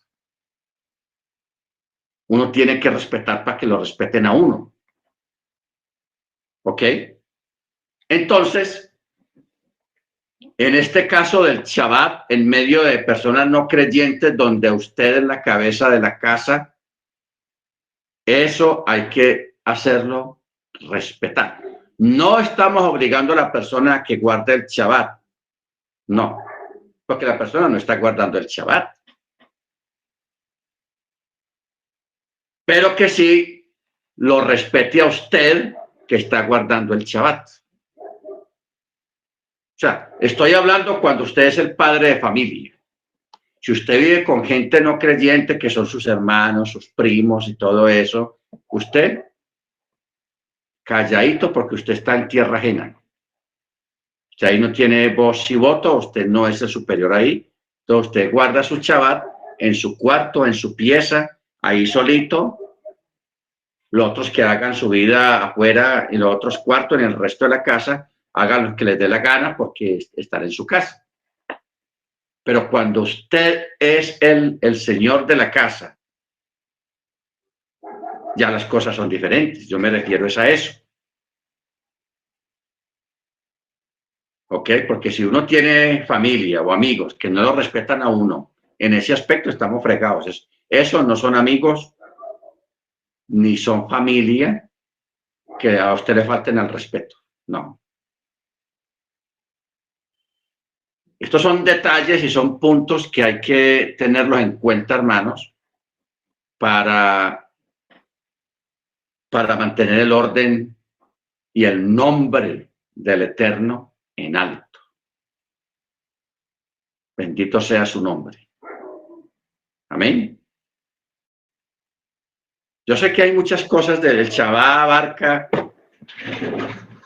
Uno tiene que respetar para que lo respeten a uno. ¿Ok? Entonces, en este caso del Shabbat, en medio de personas no creyentes, donde usted es la cabeza de la casa, eso hay que hacerlo respetar. No estamos obligando a la persona a que guarde el Shabbat. No, porque la persona no está guardando el Shabbat. Pero que sí lo respete a usted que está guardando el Shabbat. O sea, estoy hablando cuando usted es el padre de familia. Si usted vive con gente no creyente, que son sus hermanos, sus primos y todo eso, usted calladito porque usted está en tierra ajena. Usted ahí no tiene voz y voto, usted no es el superior ahí. Entonces usted guarda su Shabbat en su cuarto, en su pieza, ahí solito. Los otros que hagan su vida afuera en los otros cuartos, en el resto de la casa, hagan lo que les dé la gana porque están en su casa. Pero cuando usted es el señor de la casa, ya las cosas son diferentes. Yo me refiero a eso. ¿ok? Porque si uno tiene familia o amigos que no lo respetan a uno, en ese aspecto estamos fregados. Esos no son amigos ni son familia que a usted le falten al respeto. No. Estos son detalles y son puntos que hay que tenerlos en cuenta, hermanos, para, para mantener el orden y el nombre del Eterno en alto. Bendito sea su nombre. Amén. Yo sé que hay muchas cosas del Shabbat abarca.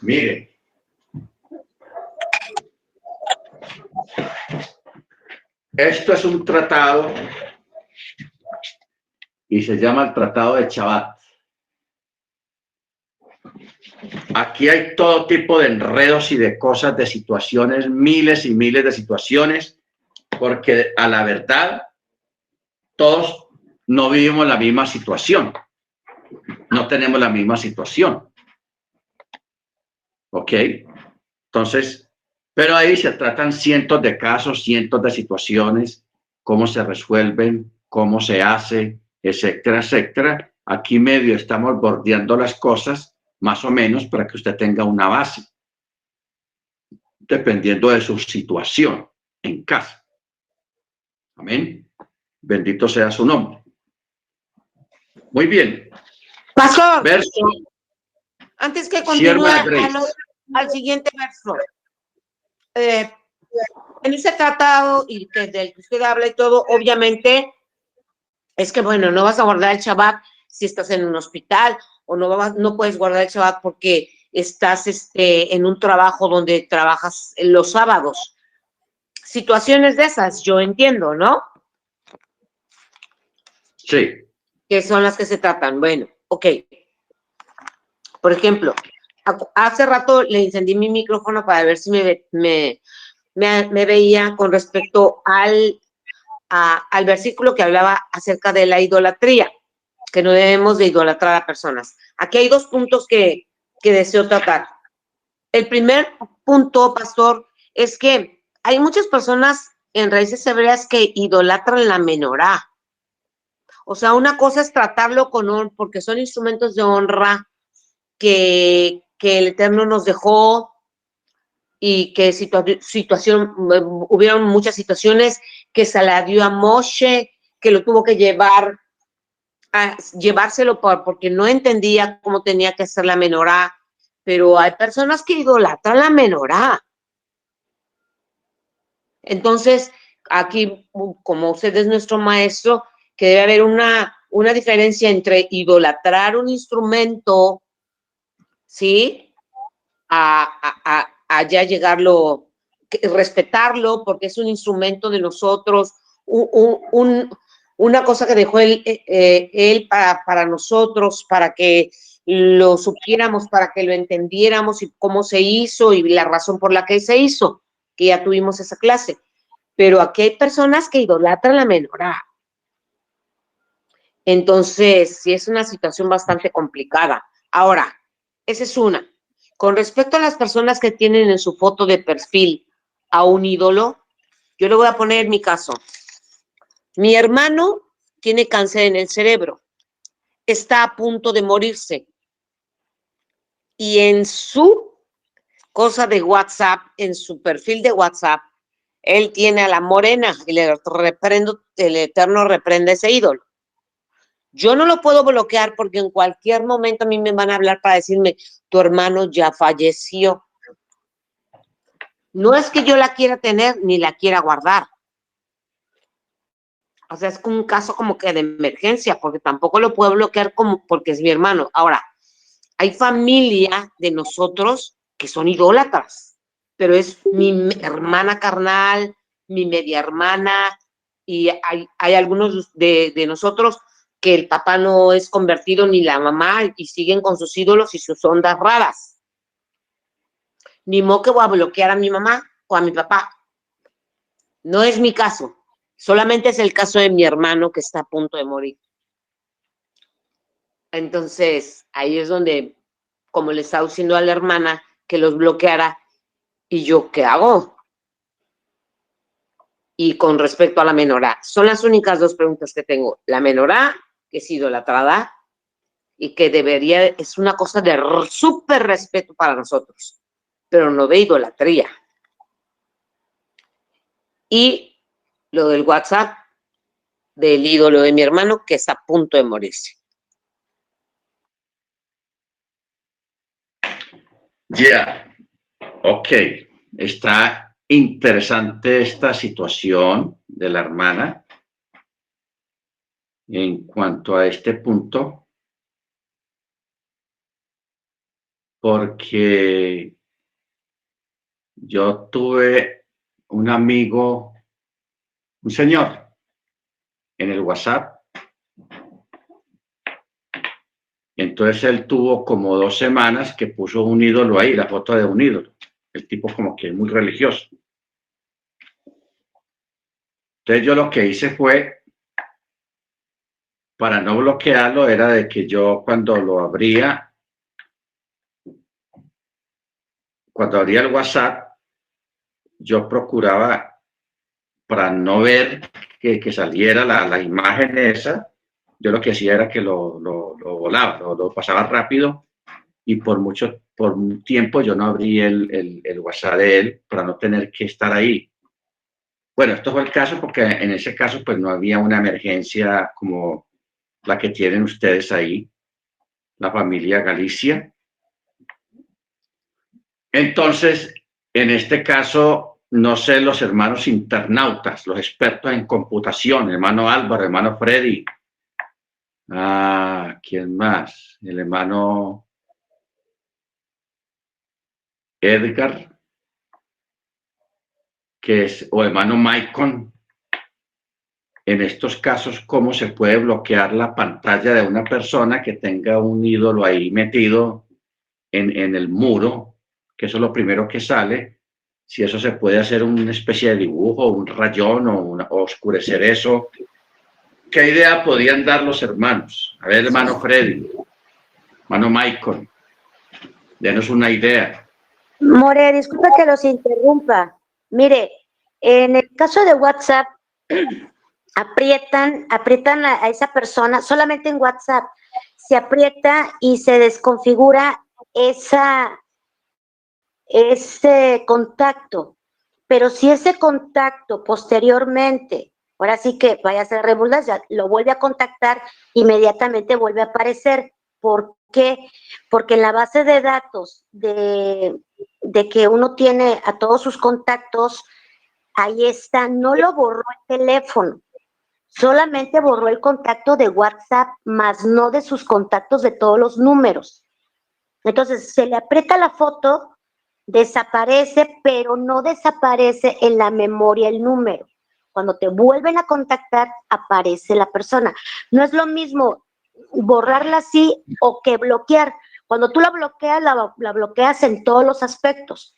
Mire. Esto es un tratado y se llama el Tratado de Shabbat. Aquí hay todo tipo de enredos y de cosas, de situaciones, miles y miles de situaciones, porque a la verdad todos no vivimos la misma situación, no tenemos la misma situación. ¿Ok? Entonces, pero ahí se tratan cientos de casos, cientos de situaciones, cómo se resuelven, cómo se hace, etcétera, etcétera. Aquí medio estamos bordeando las cosas, más o menos, para que usted tenga una base, dependiendo de su situación en casa. Amén. Bendito sea su nombre. Muy bien. Pastor, Verso. antes que continúe al siguiente verso, en ese tratado y que del que usted habla y todo, obviamente es que, bueno, no vas a guardar el Shabbat si estás en un hospital o no puedes guardar el Shabbat porque estás en un trabajo donde trabajas los sábados. Situaciones de esas, yo entiendo, ¿no? Sí. Que son las que se tratan. Bueno, ok. Por ejemplo, hace rato le encendí mi micrófono para ver si me veía con respecto al versículo que hablaba acerca de la idolatría, que no debemos de idolatrar a personas. Aquí hay dos puntos que deseo tratar. El primer punto, pastor, es que hay muchas personas en raíces hebreas que idolatran la menorá. O sea, una cosa es tratarlo con honra, porque son instrumentos de honra que el Eterno nos dejó y que hubieron muchas situaciones que se la dio a Moshe, que lo tuvo que llevárselo porque no entendía cómo tenía que hacer la menorá, pero hay personas que idolatran la menorá. Entonces, aquí, como usted es nuestro maestro, que debe haber una diferencia entre idolatrar un instrumento, ¿sí? A ya llegarlo, respetarlo, porque es un instrumento de nosotros, una cosa que dejó él para nosotros, para que lo supiéramos, para que lo entendiéramos y cómo se hizo y la razón por la que se hizo, que ya tuvimos esa clase. Pero aquí hay personas que idolatran la menorá. Entonces, sí es una situación bastante complicada. Ahora, esa es una. Con respecto a las personas que tienen en su foto de perfil a un ídolo, yo le voy a poner mi caso. Mi hermano tiene cáncer en el cerebro, está a punto de morirse y en su cosa de WhatsApp, en su perfil de WhatsApp, él tiene a la morena y el Eterno reprende ese ídolo. Yo no lo puedo bloquear porque en cualquier momento a mí me van a hablar para decirme, tu hermano ya falleció. No es que yo la quiera tener ni la quiera guardar. O sea, es un caso como que de emergencia, porque tampoco lo puedo bloquear como porque es mi hermano. Ahora, hay familia de nosotros que son idólatras, pero es mi hermana carnal, mi media hermana, y hay algunos de nosotros que el papá no es convertido ni la mamá y siguen con sus ídolos y sus ondas raras. Ni modo que voy a bloquear a mi mamá o a mi papá. No es mi caso. Solamente es el caso de mi hermano que está a punto de morir. Entonces, ahí es donde, como le estaba diciendo a la hermana, que los bloqueara ¿Y yo qué hago? Y con respecto a la menor A, son las únicas dos preguntas que tengo. La menor A, que es idolatrada y que debería, es una cosa de súper respeto para nosotros, pero no de idolatría. Y lo del WhatsApp del ídolo de mi hermano que está a punto de morirse. Ya, ok. Está interesante esta situación de la hermana en cuanto a este punto, porque yo tuve un amigo, un señor, en el WhatsApp. Entonces él tuvo como 2 semanas que puso un ídolo ahí, la foto de un ídolo. El tipo como que es muy religioso. Entonces yo lo que hice fue, para no bloquearlo, era de que yo cuando abría el WhatsApp, yo procuraba, para no ver que saliera la imagen esa, yo lo que hacía era que lo volaba, lo pasaba rápido, y por un tiempo yo no abrí el WhatsApp de él para no tener que estar ahí. Bueno, esto fue el caso porque en ese caso pues no había una emergencia como la que tienen ustedes ahí, la familia Galicia. Entonces, en este caso, no sé, los hermanos internautas, los expertos en computación, hermano Álvaro, hermano Freddy, ¿quién más? El hermano Edgar, o hermano Maicon. En estos casos, ¿cómo se puede bloquear la pantalla de una persona que tenga un ídolo ahí metido en el muro? Que eso es lo primero que sale. Si eso se puede hacer una especie de dibujo, un rayón o oscurecer eso. ¿Qué idea podían dar los hermanos? A ver, hermano Freddy, hermano Michael, denos una idea. More, disculpa que los interrumpa. Mire, en el caso de WhatsApp, aprietan a esa persona, solamente en WhatsApp, se aprieta y se desconfigura ese contacto. Pero si ese contacto posteriormente, ahora sí que vaya a ser redundancia, lo vuelve a contactar, inmediatamente vuelve a aparecer. ¿Por qué? Porque en la base de datos de que uno tiene a todos sus contactos, ahí está, no lo borró el teléfono, solamente borró el contacto de WhatsApp, más no de sus contactos de todos los números. Entonces, se le aprieta la foto, desaparece, pero no desaparece en la memoria el número. Cuando te vuelven a contactar, aparece la persona. No es lo mismo borrarla así o que bloquear. Cuando tú la bloqueas, la bloqueas en todos los aspectos.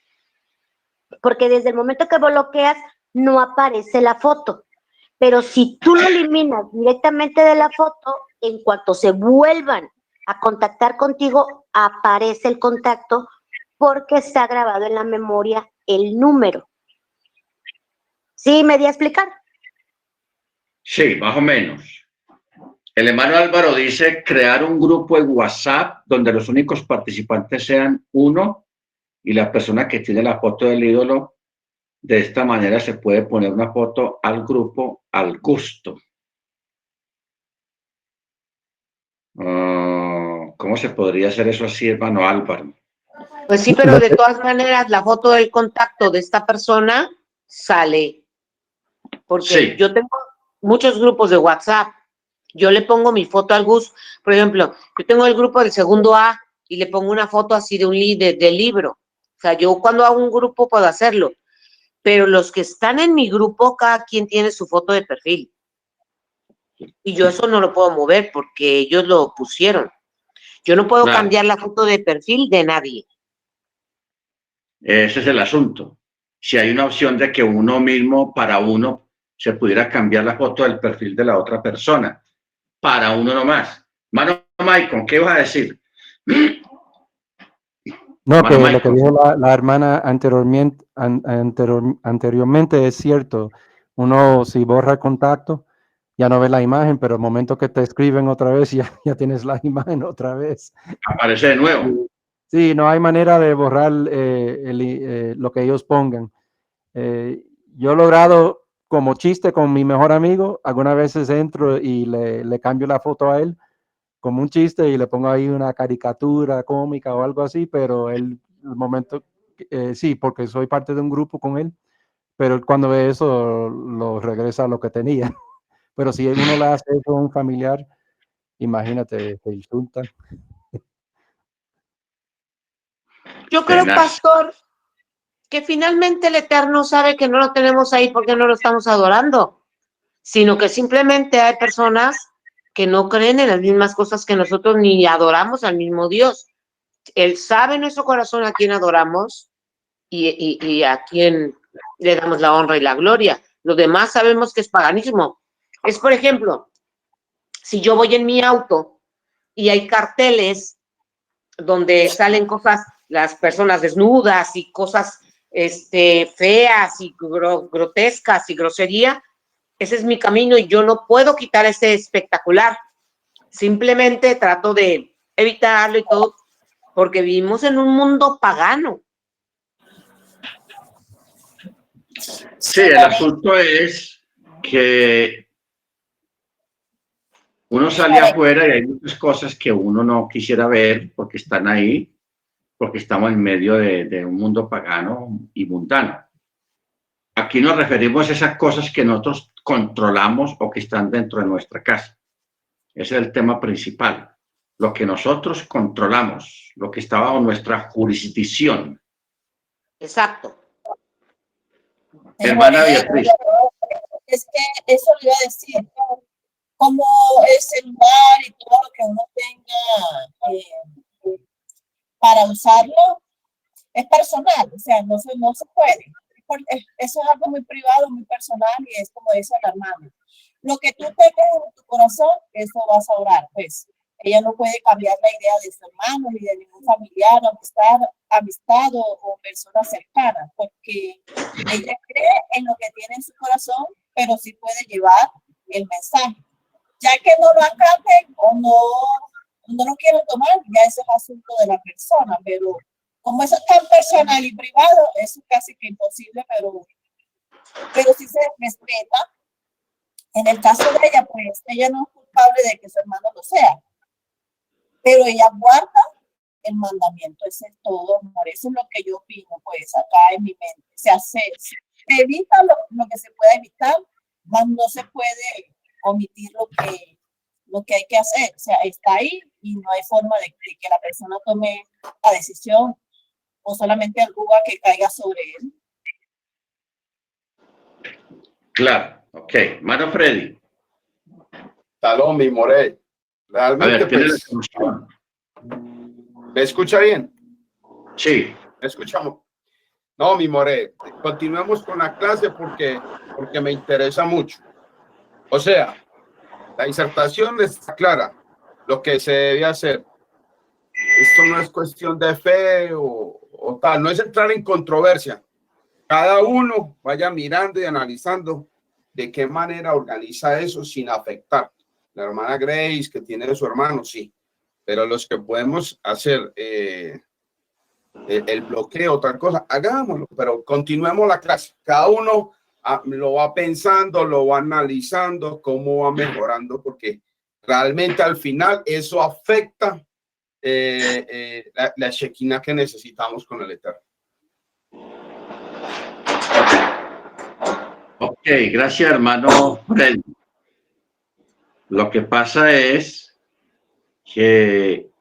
Porque desde el momento que bloqueas, no aparece la foto. Pero si tú lo eliminas directamente de la foto, en cuanto se vuelvan a contactar contigo, aparece el contacto porque está grabado en la memoria el número. ¿Sí me di a explicar? Sí, más o menos. El hermano Álvaro dice crear un grupo en WhatsApp donde los únicos participantes sean uno y la persona que tiene la foto del ídolo. De esta manera se puede poner una foto al grupo al gusto. ¿Cómo se podría hacer eso así, hermano Álvaro? Pues sí, pero de todas maneras la foto del contacto de esta persona sale. Porque sí, yo tengo muchos grupos de WhatsApp. Yo le pongo mi foto al Gus. Por ejemplo, yo tengo el grupo del segundo A y le pongo una foto así de un del libro. O sea, yo cuando hago un grupo puedo hacerlo. Pero los que están en mi grupo, cada quien tiene su foto de perfil. Y yo eso no lo puedo mover porque ellos lo pusieron. Yo no puedo cambiar la foto de perfil de nadie. Ese es el asunto. Si hay una opción de que uno mismo, para uno, se pudiera cambiar la foto del perfil de la otra persona, para uno nomás. Mano Maicon, ¿qué vas a decir? No, Hermano que lo que Michael. dijo la hermana anteriormente es cierto. Uno, si borra el contacto, ya no ves la imagen, pero el momento que te escriben otra vez, ya tienes la imagen otra vez. Aparece de nuevo. Sí, no hay manera de borrar lo que ellos pongan. Yo he logrado, como chiste con mi mejor amigo, algunas veces entro y le cambio la foto a él como un chiste y le pongo ahí una caricatura cómica o algo así, pero él, el momento, sí, porque soy parte de un grupo con él, pero él cuando ve eso lo regresa a lo que tenía. Pero si uno le hace eso a un familiar, imagínate, te insultan. Yo creo, Tenaz. pastor, que finalmente el Eterno sabe que no lo tenemos ahí porque no lo estamos adorando, sino que simplemente hay personas que no creen en las mismas cosas que nosotros ni adoramos al mismo Dios. Él sabe en nuestro corazón a quién adoramos y a quién le damos la honra y la gloria. Los demás sabemos que es paganismo. Es, por ejemplo, si yo voy en mi auto y hay carteles donde salen cosas, las personas desnudas y cosas feas y grotescas y grosería, ese es mi camino y yo no puedo quitar ese espectacular. Simplemente trato de evitarlo y todo, porque vivimos en un mundo pagano. Sí, el asunto es que uno sale afuera y hay muchas cosas que uno no quisiera ver porque están ahí, porque estamos en medio de un mundo pagano y mundano. Aquí nos referimos a esas cosas que nosotros controlamos o que están dentro de nuestra casa. Ese es el tema principal. Lo que nosotros controlamos, lo que está bajo nuestra jurisdicción. Exacto. Hermana Beatriz. Es que eso le iba a decir, como el celular y todo lo que uno tenga para usarlo es personal, o sea, no se puede. Eso es algo muy privado, muy personal y es como dice la hermana. Lo que tú tengas en tu corazón, eso vas a orar, pues. Ella no puede cambiar la idea de su hermano ni de ningún familiar, amistad o persona cercana, porque ella cree en lo que tiene en su corazón, pero sí puede llevar el mensaje. Ya que no lo acaten o no lo quieren tomar, ya ese es asunto de la persona, pero como eso es tan personal y privado, eso es casi que imposible, pero sí se respeta. En el caso de ella, pues ella no es culpable de que su hermano lo sea, pero ella guarda el mandamiento, ese es todo, amor. Eso es lo que yo opino, pues, acá en mi mente. Se evita lo que se puede evitar, más no se puede omitir lo que hay que hacer. O sea, está ahí y no hay forma de que la persona tome la decisión o solamente el uva que caiga sobre él. Claro, ok. Mano Freddy. Talón, mi More. Realmente, A ver, pues, ¿me escucha bien? Sí. ¿Me escuchamos? No, mi More, continuemos con la clase porque me interesa mucho. O sea, la disertación está clara, lo que se debe hacer. Esto no es cuestión de fe o tal, no es entrar en controversia. Cada uno vaya mirando y analizando de qué manera organiza eso sin afectar. La hermana Grace, que tiene de su hermano, sí, pero los que podemos hacer el bloqueo, otra cosa, hagámoslo, pero continuemos la clase. Cada uno lo va pensando, lo va analizando, cómo va mejorando, porque realmente al final eso afecta la Shekinah que necesitamos con el Eterno. Ok, gracias, hermano Freddy. Lo que pasa es que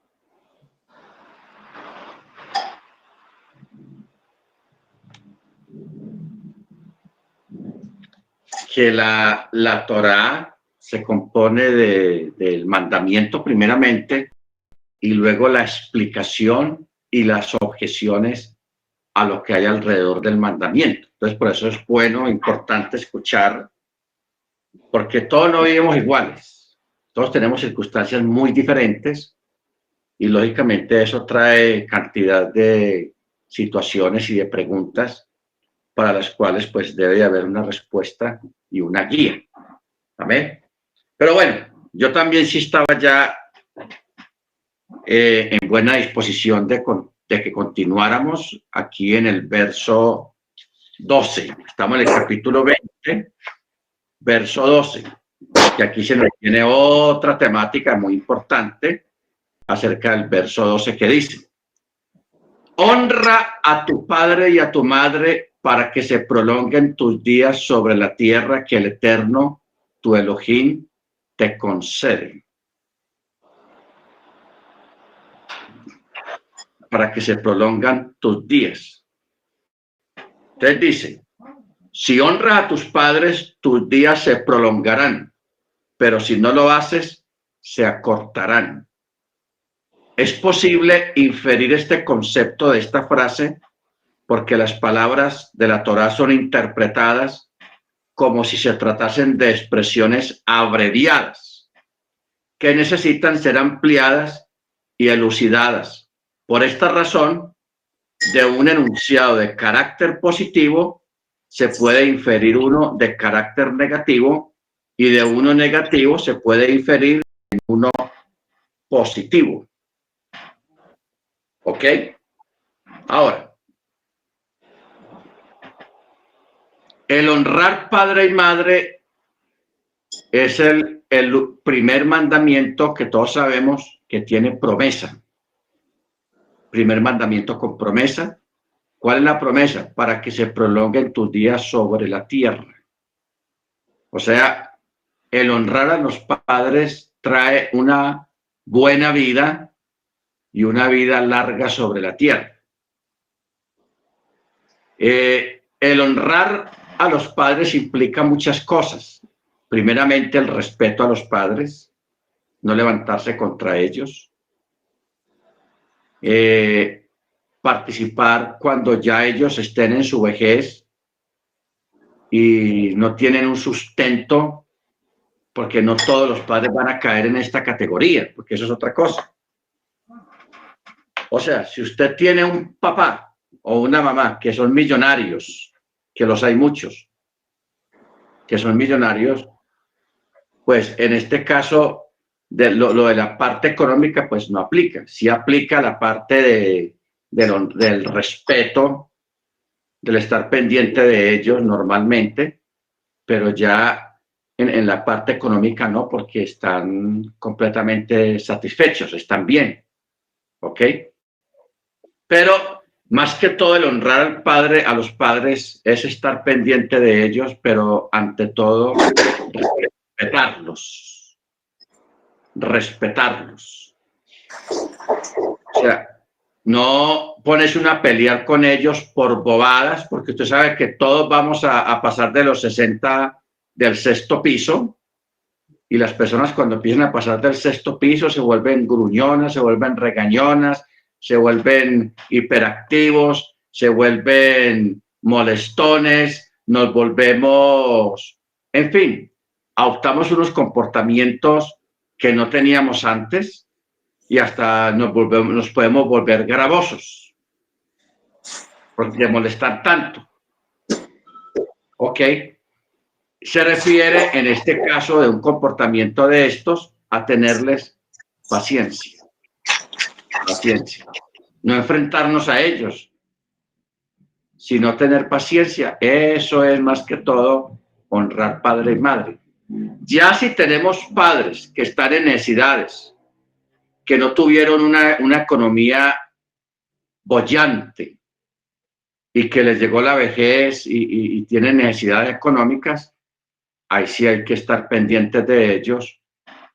la Torá se compone del mandamiento primeramente y luego la explicación y las objeciones a lo que hay alrededor del mandamiento. Entonces, por eso es bueno, importante escuchar, porque todos no vivimos iguales, todos tenemos circunstancias muy diferentes y lógicamente eso trae cantidad de situaciones y de preguntas para las cuales pues debe haber una respuesta y una guía. Amén. Pero bueno, yo también sí estaba ya en buena disposición de que continuáramos aquí en el verso 12. Estamos en el capítulo 20, verso 12, que aquí se nos tiene otra temática muy importante acerca del verso 12 que dice: honra a tu padre y a tu madre para que se prolonguen tus días sobre la tierra que el Eterno, tu Elohim, te concede. Para que se prolongan tus días. Entonces dice, si honras a tus padres, tus días se prolongarán, pero si no lo haces, se acortarán. Es posible inferir este concepto de esta frase porque las palabras de la Torá son interpretadas como si se tratasen de expresiones abreviadas que necesitan ser ampliadas y elucidadas. Por esta razón, de un enunciado de carácter positivo se puede inferir uno de carácter negativo y de uno negativo se puede inferir uno positivo. ¿Ok? Ahora, el honrar padre y madre es el primer mandamiento que todos sabemos que tiene promesa. Primer mandamiento con promesa. ¿Cuál es la promesa? Para que se prolonguen tus días sobre la tierra. O sea, el honrar a los padres trae una buena vida y una vida larga sobre la tierra. El honrar a los padres implica muchas cosas. Primeramente, el respeto a los padres, no levantarse contra ellos. Participar cuando ya ellos estén en su vejez y no tienen un sustento, porque no todos los padres van a caer en esta categoría, porque eso es otra cosa. O sea, si usted tiene un papá o una mamá que son millonarios, que los hay muchos, que son millonarios, pues en este caso lo de la parte económica pues no aplica. Sí aplica la parte del respeto, del estar pendiente de ellos normalmente, pero ya en la parte económica no, porque están completamente satisfechos, están bien, ¿ok? Pero más que todo el honrar al padre, a los padres, es estar pendiente de ellos, pero ante todo respetarlos. Respetarlos. O sea, no pones una a pelear con ellos por bobadas, porque usted sabe que todos vamos a pasar de los 60 del sexto piso, y las personas cuando empiezan a pasar del sexto piso se vuelven gruñonas, se vuelven regañonas, se vuelven hiperactivos, se vuelven molestones, nos volvemos, en fin, adoptamos unos comportamientos que no teníamos antes y hasta nos podemos volver gravosos de molestar tanto. ¿Ok? Se refiere en este caso de un comportamiento de estos a tenerles paciencia. Paciencia. No enfrentarnos a ellos, sino tener paciencia. Eso es más que todo honrar padre y madre. Ya si tenemos padres que están en necesidades, que no tuvieron una economía boyante y que les llegó la vejez y tienen necesidades económicas, ahí sí hay que estar pendientes de ellos,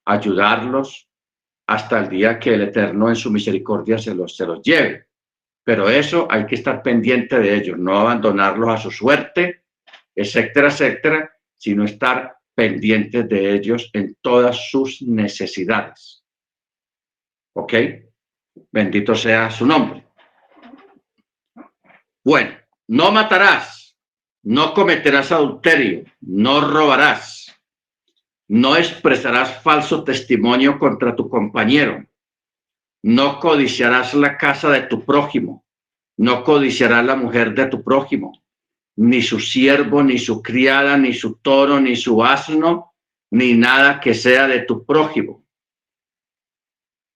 ayudarlos hasta el día que el Eterno en su misericordia se los lleve. Pero eso hay que estar pendiente de ellos, no abandonarlos a su suerte, etcétera, etcétera, sino estar pendientes de ellos en todas sus necesidades. ¿Ok? Bendito sea su nombre. Bueno, no matarás, no cometerás adulterio, no robarás, no expresarás falso testimonio contra tu compañero, No codiciarás la casa de tu prójimo, no codiciarás la mujer de tu prójimo, ni su siervo, ni su criada, ni su toro, ni su asno, ni nada que sea de tu prójimo.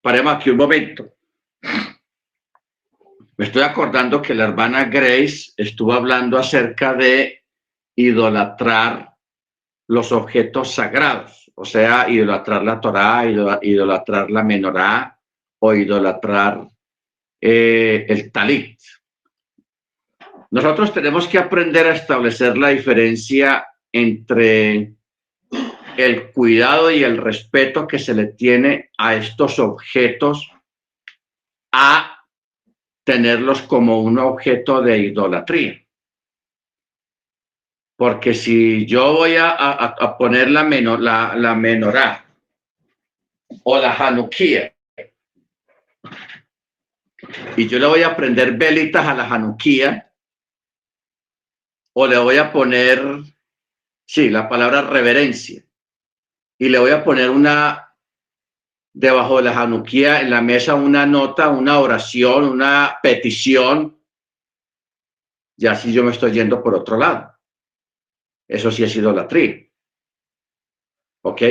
Paremos aquí un momento. Me estoy acordando que la hermana Grace estuvo hablando acerca de idolatrar los objetos sagrados, o sea, idolatrar la Torá, idolatrar la menorá o idolatrar el talit. Nosotros tenemos que aprender a establecer la diferencia entre el cuidado y el respeto que se le tiene a estos objetos a tenerlos como un objeto de idolatría. Porque si yo voy a poner la menorá o la Hanukkah y yo le voy a prender velitas a la Hanukkah o le voy a poner, sí, la palabra reverencia, y le voy a poner debajo de la Hanukkah en la mesa una nota, una oración, una petición, y así yo me estoy yendo por otro lado. Eso sí es idolatría. ¿Ok?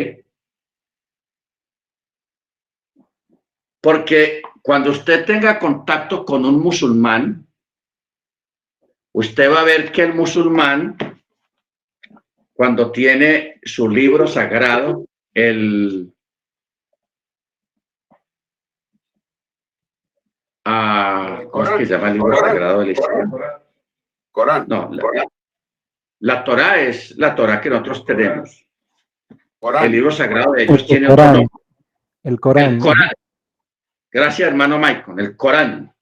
Porque cuando usted tenga contacto con un musulmán, usted va a ver que el musulmán, cuando tiene su libro sagrado, ¿cómo es que se llama el libro sagrado del Islam? Corán. No, la Torá es la Torá que nosotros tenemos. Corán. El libro sagrado de ellos El tiene Corán. otro nombre. El Corán. El Corán. Gracias, hermano Michael. El Corán.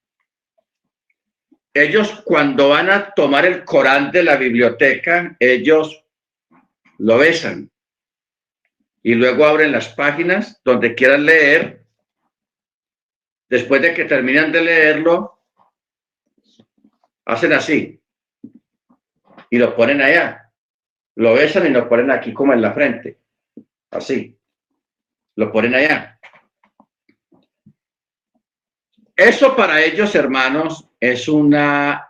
Ellos, cuando van a tomar el Corán de la biblioteca, ellos lo besan y luego abren las páginas donde quieran leer. Después de que terminan de leerlo, hacen así y lo ponen allá. Lo besan y lo ponen aquí como en la frente. Así. Lo ponen allá. Eso para ellos, hermanos, es una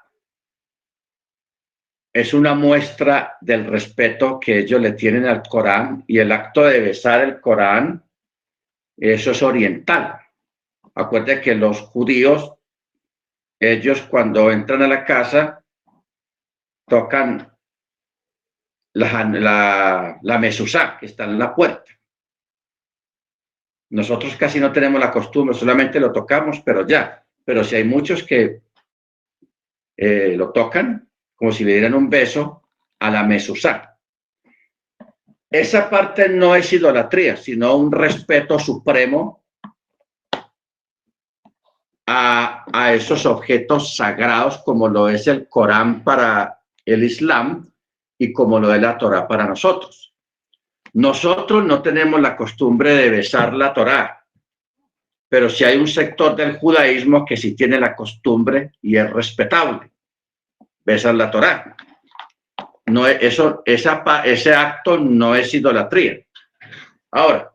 muestra del respeto que ellos le tienen al Corán, y el acto de besar el Corán, eso es oriental. Acuérdense que los judíos, ellos cuando entran a la casa, tocan la mezuzá que está en la puerta. Nosotros casi no tenemos la costumbre, solamente lo tocamos, pero ya. Pero si hay muchos que lo tocan como si le dieran un beso a la mezuzá. Esa parte no es idolatría, sino un respeto supremo a esos objetos sagrados, como lo es el Corán para el Islam y como lo es la Torá para nosotros. Nosotros no tenemos la costumbre de besar la Torá, pero sí hay un sector del judaísmo que sí tiene la costumbre y es respetable. Besan la Torá. No, ese acto no es idolatría. Ahora,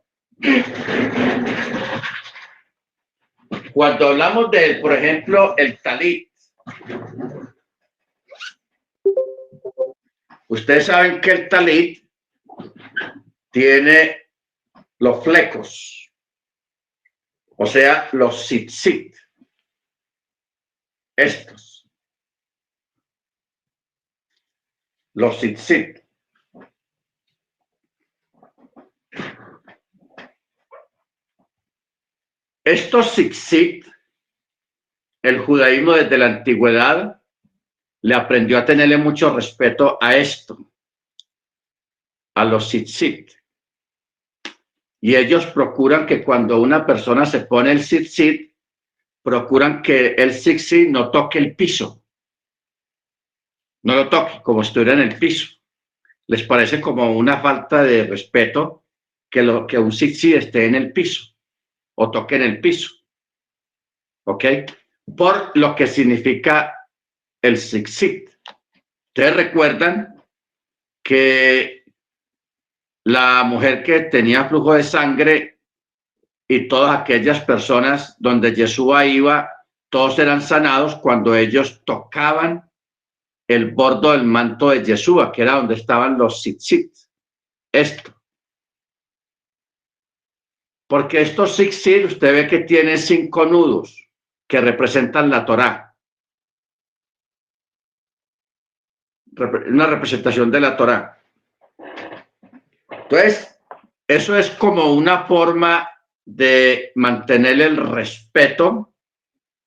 cuando hablamos de, por ejemplo, el talit, ustedes saben que el talit tiene los flecos, o sea, los tzitzit, estos, los tzitzit. Estos tzitzit, el judaísmo desde la antigüedad le aprendió a tenerle mucho respeto a esto, a los tzitzit. Y ellos procuran que cuando una persona se pone el tzitzit, procuran que el tzitzit no toque el piso. No lo toque, como si estuviera en el piso. Les parece como una falta de respeto que un tzitzit esté en el piso o toque en el piso. ¿Ok? Por lo que significa el tzitzit. Ustedes recuerdan que la mujer que tenía flujo de sangre y todas aquellas personas donde Yeshua iba, todos eran sanados cuando ellos tocaban el borde del manto de Yeshua, que era donde estaban los tzitzit. Esto. Porque estos tzitzit, usted ve que tiene 5 nudos que representan la Torá. Una representación de la Torá. Entonces, eso es como una forma de mantener el respeto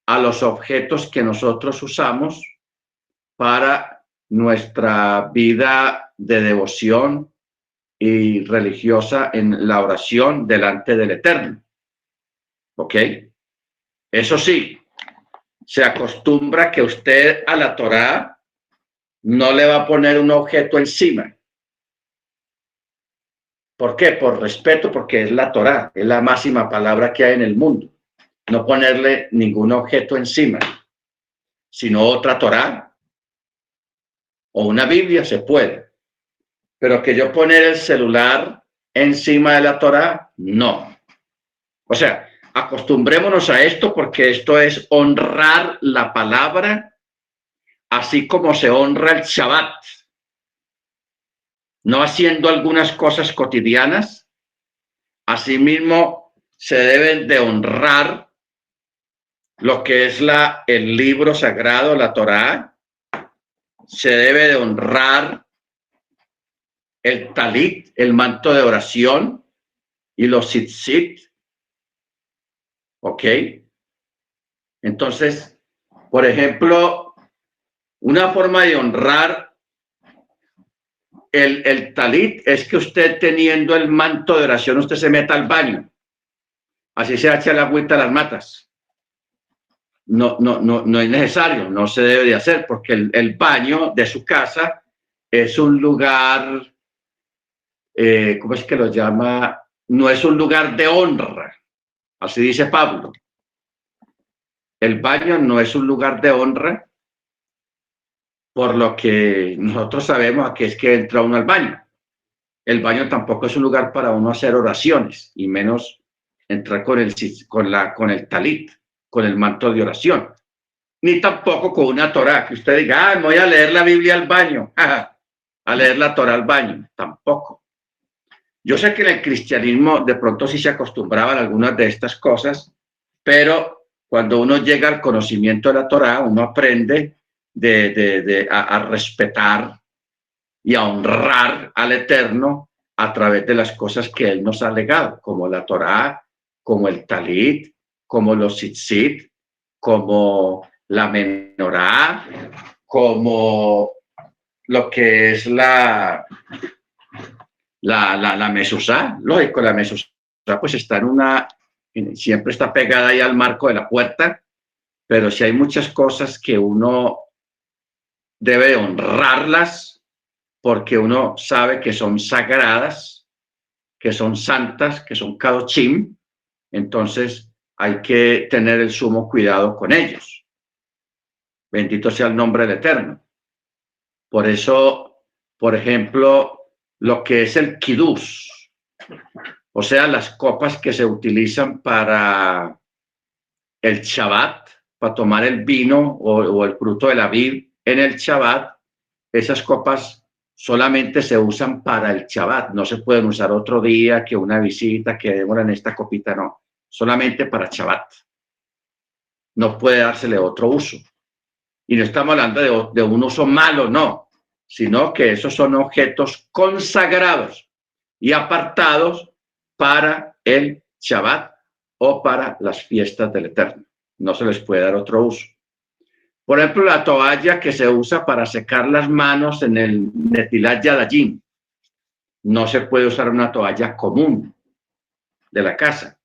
a los objetos que nosotros usamos para nuestra vida de devoción y religiosa en la oración delante del Eterno. ¿Ok? Eso sí, se acostumbra que usted a la Torá no le va a poner un objeto encima. ¿Por qué? Por respeto, porque es la Torá, es la máxima palabra que hay en el mundo. No ponerle ningún objeto encima, sino otra Torá o una Biblia se puede. Pero que yo poner el celular encima de la Torá, no. O sea, acostumbrémonos a esto porque esto es honrar la palabra, así como se honra el Shabbat. No haciendo algunas cosas cotidianas, asimismo se deben de honrar lo que es el libro sagrado, la Torá. Se debe de honrar el talit, el manto de oración, y los tzitzit. ¿Ok? Entonces, por ejemplo, una forma de honrar el talit es que usted, teniendo el manto de oración, usted se meta al baño. Así se echa la agüita a las matas. No es necesario, no se debe de hacer, porque el baño de su casa es un lugar, ¿cómo es que lo llama? No es un lugar de honra. Así dice Pablo. El baño no es un lugar de honra, por lo que nosotros sabemos que es que entra uno al baño. El baño tampoco es un lugar para uno hacer oraciones, y menos entrar con el talit, con el manto de oración. Ni tampoco con una Torá, que usted diga, me voy a leer la Biblia al baño, a leer la Torá al baño. Tampoco. Yo sé que en el cristianismo de pronto sí se acostumbraban a algunas de estas cosas, pero cuando uno llega al conocimiento de la Torá, uno aprende a respetar y a honrar al Eterno a través de las cosas que Él nos ha legado, como la Torá, como el talit, como los tzitzit, como la menorá, como lo que es la mezuzá. Lógico, la mezuzá pues está siempre está pegada ahí al marco de la puerta, pero sí hay muchas cosas que uno debe honrarlas porque uno sabe que son sagradas, que son santas, que son kadoshim. Entonces hay que tener el sumo cuidado con ellos. Bendito sea el nombre del Eterno. Por eso, por ejemplo, lo que es el kiddush, o sea, las copas que se utilizan para el Shabbat, para tomar el vino o el fruto de la vid en el Shabbat, esas copas solamente se usan para el Shabbat, no se pueden usar otro día, que una visita, que demoran esta copita, no, solamente para Shabbat. No puede dársele otro uso. Y no estamos hablando de un uso malo, no, sino que esos son objetos consagrados y apartados para el Shabbat o para las fiestas del Eterno. No se les puede dar otro uso. Por ejemplo, la toalla que se usa para secar las manos en el Netilat Yadayim. No se puede usar una toalla común de la casa.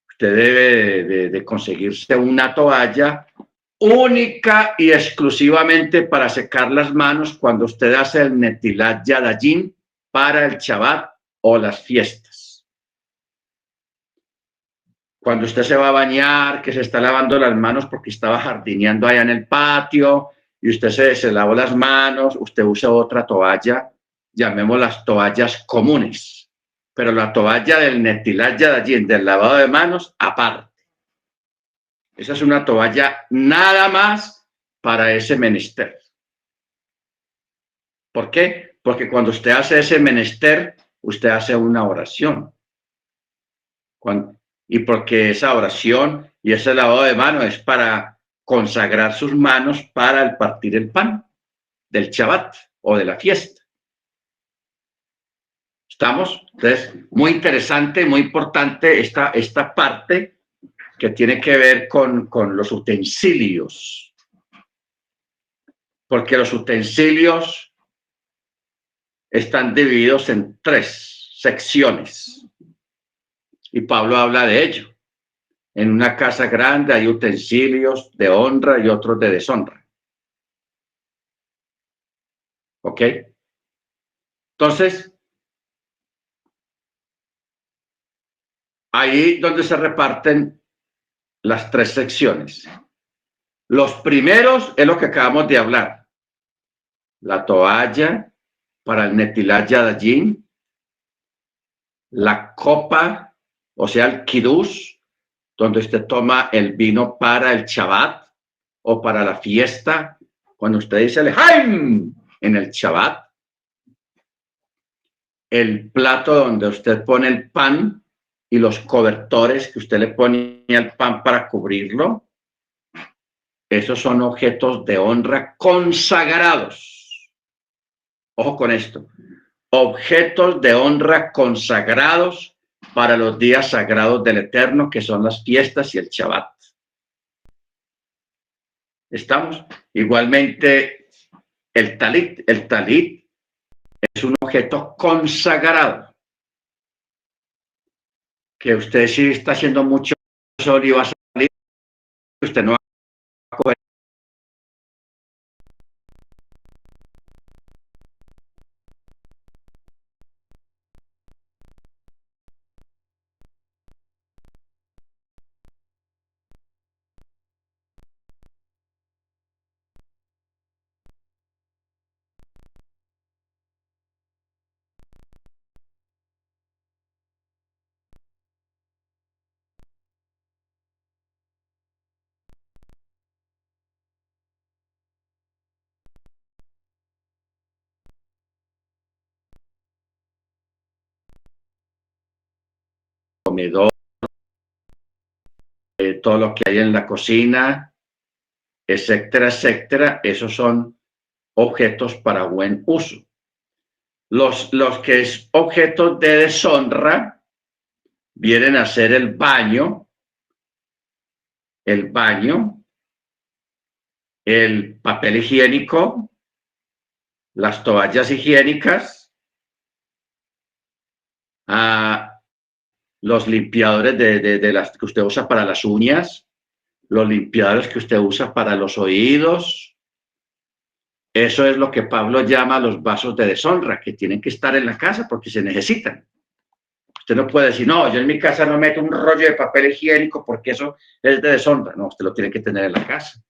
Usted debe de conseguirse una toalla única y exclusivamente para secar las manos cuando usted hace el Netilat Yadayim para el Shabbat o las fiestas. Cuando usted se va a bañar, que se está lavando las manos porque estaba jardineando allá en el patio y usted se lavó las manos, usted usa otra toalla, llamémoslas toallas comunes. pero la toalla del Netilat Yadayín, del lavado de manos, aparte. Esa es una toalla nada más para ese menester. ¿Por qué? Porque cuando usted hace ese menester, usted hace una oración. Y porque esa oración y ese lavado de manos es para consagrar sus manos para el partir el pan del Shabbat o de la fiesta. ¿Estamos? Entonces, muy interesante, muy importante esta parte que tiene que ver con los utensilios. Porque los utensilios están divididos en 3 secciones. Y Pablo habla de ello. En una casa grande hay utensilios de honra y otros de deshonra. ¿Ok? Entonces, ahí donde se reparten las 3 secciones. Los primeros es lo que acabamos de hablar. La toalla para el Netilat Yadayín, la copa, o sea, el kiddush, donde usted toma el vino para el Shabbat o para la fiesta, cuando usted dice el Haim en el Shabbat, el plato donde usted pone el pan y los cobertores que usted le pone al pan para cubrirlo, esos son objetos de honra consagrados. Ojo con esto, objetos de honra consagrados para los días sagrados del Eterno, que son las fiestas y el Shabbat. ¿Estamos? Igualmente, el talit es un objeto consagrado, que usted si está haciendo mucho sol y va a salir, usted no va a coger. Comedor, todo lo que hay en la cocina, etcétera, etcétera, esos son objetos para buen uso. Los que es objetos de deshonra vienen a ser el baño, el papel higiénico, las toallas higiénicas, los limpiadores de las que usted usa para las uñas, los limpiadores que usted usa para los oídos. Eso es lo que Pablo llama los vasos de deshonra, que tienen que estar en la casa porque se necesitan. Usted no puede decir, no, yo en mi casa no meto un rollo de papel higiénico porque eso es de deshonra. No, usted lo tiene que tener en la casa.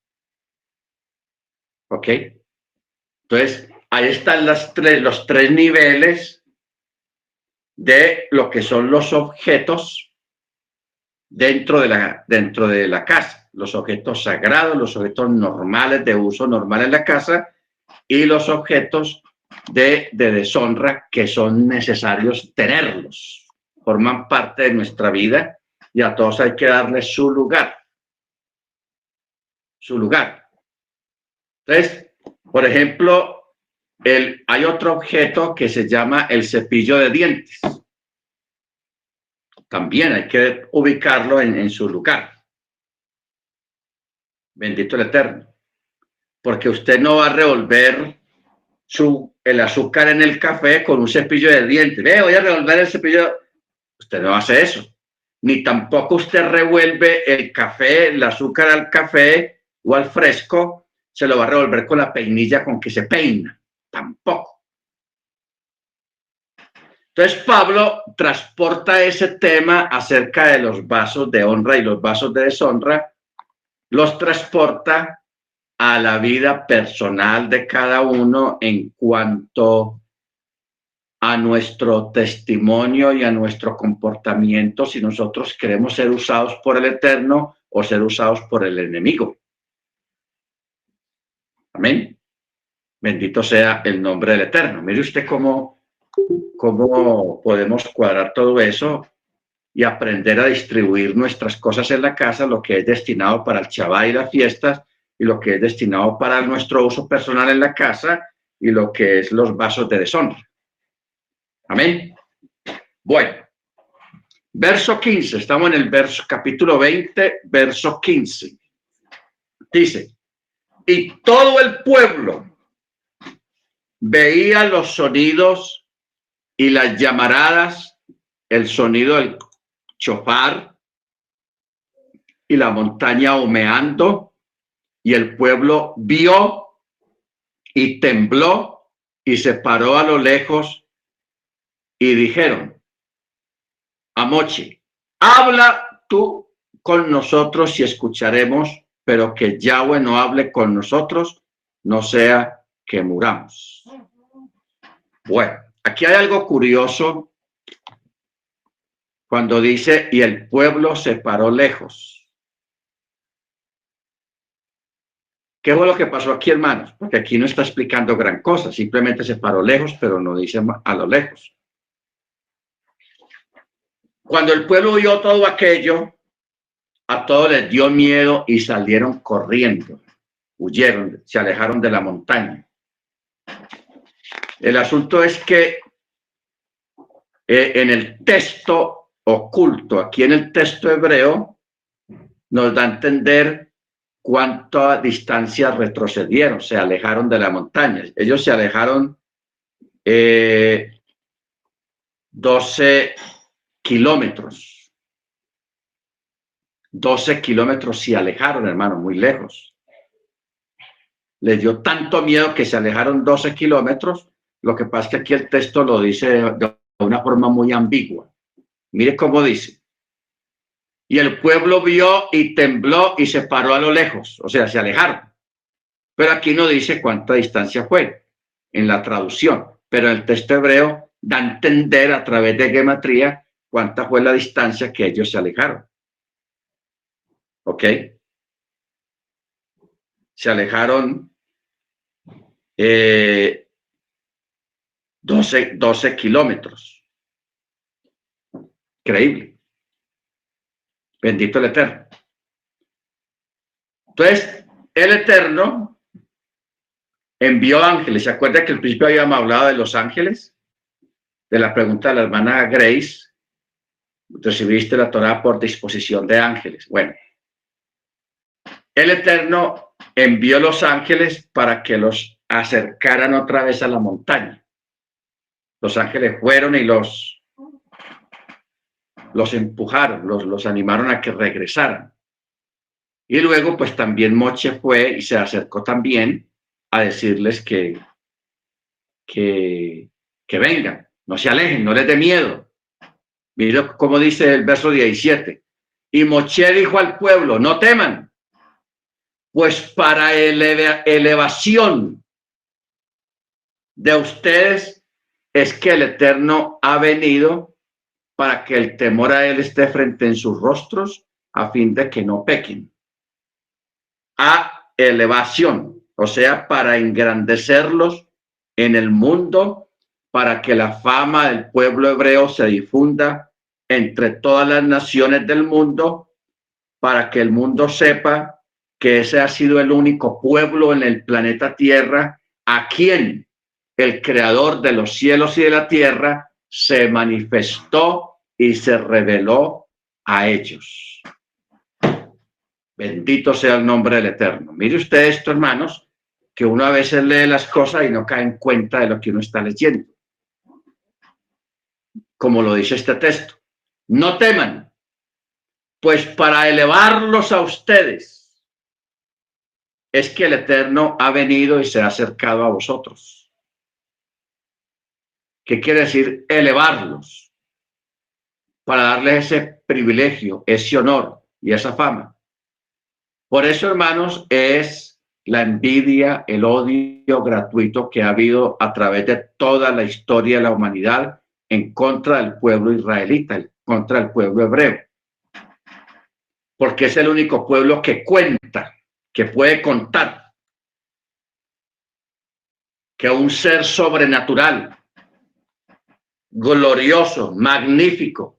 ¿Ok? Entonces, ahí están los 3 niveles de lo que son los objetos dentro de la casa. Los objetos sagrados, los objetos normales de uso normal en la casa y los objetos de deshonra que son necesarios tenerlos. Forman parte de nuestra vida y a todos hay que darles su lugar. Su lugar. Entonces, por ejemplo, hay otro objeto que se llama el cepillo de dientes. También hay que ubicarlo en su lugar. Bendito el Eterno. Porque usted no va a revolver el azúcar en el café con un cepillo de dientes. Voy a revolver el cepillo. Usted no hace eso. Ni tampoco usted revuelve el café, el azúcar al café o al fresco, se lo va a revolver con la peinilla con que se peina. Tampoco. Entonces Pablo transporta ese tema acerca de los vasos de honra y los vasos de deshonra, los transporta a la vida personal de cada uno en cuanto a nuestro testimonio y a nuestro comportamiento si nosotros queremos ser usados por el Eterno o ser usados por el enemigo. Amén. Bendito sea el nombre del Eterno. Mire usted cómo podemos cuadrar todo eso y aprender a distribuir nuestras cosas en la casa, lo que es destinado para el Shabbat y las fiestas, y lo que es destinado para nuestro uso personal en la casa, y lo que es los vasos de deshonra. Amén. Bueno, verso 15, estamos en el capítulo 20, verso 15. Dice, y todo el pueblo veía los sonidos y las llamaradas, el sonido del chofar y la montaña humeando, y el pueblo vio y tembló y se paró a lo lejos y dijeron a Moche, habla tú con nosotros y escucharemos, pero que Yahweh no hable con nosotros, no sea que muramos. Bueno, aquí hay algo curioso cuando dice, y el pueblo se paró lejos. ¿Qué fue lo que pasó aquí, hermanos? Porque aquí no está explicando gran cosa, simplemente se paró lejos, pero no dice a lo lejos. Cuando el pueblo vio todo aquello, a todos les dio miedo y salieron corriendo, huyeron, se alejaron de la montaña. El asunto es que en el texto oculto, aquí en el texto hebreo, nos da a entender cuánta distancia retrocedieron, se alejaron de la montaña. Ellos se alejaron 12 kilómetros. 12 kilómetros se alejaron, hermano, muy lejos. Les dio tanto miedo que se alejaron 12 kilómetros. Lo que pasa es que aquí el texto lo dice de una forma muy ambigua. Mire cómo dice. Y el pueblo vio y tembló y se paró a lo lejos, o sea, se alejaron. Pero aquí no dice cuánta distancia fue en la traducción, pero el texto hebreo da a entender a través de gematría cuánta fue la distancia que ellos se alejaron. ¿Ok? Se alejaron 12 kilómetros. Increíble. Bendito el Eterno. Entonces, el Eterno envió ángeles. ¿Se acuerda que al principio habíamos hablado de los ángeles? De la pregunta de la hermana Grace. Recibiste la Torá por disposición de ángeles. Bueno, el Eterno envió los ángeles para que los acercaran otra vez a la montaña. Los ángeles fueron y los empujaron, los animaron a que regresaran. Y luego, pues también Moche fue y se acercó también a decirles que vengan, no se alejen, no les dé miedo. Mira cómo dice el verso 17. Y Moche dijo al pueblo, no teman, pues para elevación de ustedes es que el Eterno ha venido para que el temor a él esté frente en sus rostros a fin de que no pequen. A elevación, o sea, para engrandecerlos en el mundo, para que la fama del pueblo hebreo se difunda entre todas las naciones del mundo, para que el mundo sepa que ese ha sido el único pueblo en el planeta Tierra a quien el creador de los cielos y de la tierra se manifestó y se reveló a ellos. Bendito sea el nombre del Eterno. Mire usted esto, hermanos, que uno a veces lee las cosas y no cae en cuenta de lo que uno está leyendo. Como lo dice este texto. No teman, pues para elevarlos a ustedes es que el Eterno ha venido y se ha acercado a vosotros. ¿Qué quiere decir elevarlos? Para darles ese privilegio, ese honor y esa fama. Por eso, hermanos, es la envidia, el odio gratuito que ha habido a través de toda la historia de la humanidad en contra del pueblo israelita, en contra del pueblo hebreo. Porque es el único pueblo que cuenta, que puede contar, que un ser sobrenatural, glorioso, magnífico,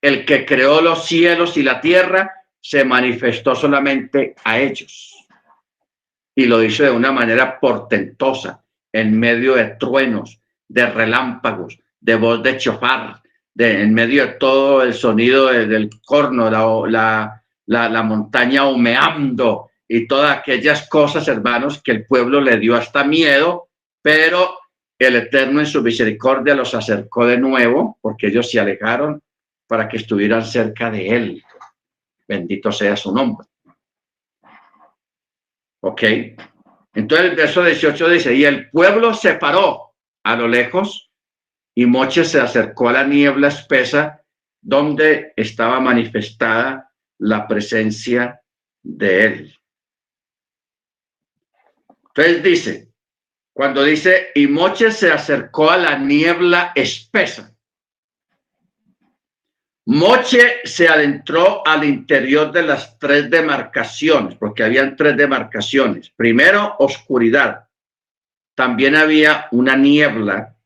el que creó los cielos y la tierra, se manifestó solamente a ellos. Y lo hizo de una manera portentosa, en medio de truenos, de relámpagos, de voz de chofar, en medio de todo el sonido del corno, la montaña humeando y todas aquellas cosas, hermanos, que el pueblo le dio hasta miedo, pero el Eterno en su misericordia los acercó de nuevo, porque ellos se alejaron para que estuvieran cerca de él. Bendito sea su nombre. ¿Ok? Entonces el verso 18 dice, y el pueblo se paró a lo lejos y Moche se acercó a la niebla espesa donde estaba manifestada la presencia de él. Entonces dice, cuando dice, y Moche se acercó a la niebla espesa, Moche se adentró al interior de las tres demarcaciones, porque habían tres demarcaciones. Primero, oscuridad. También había una niebla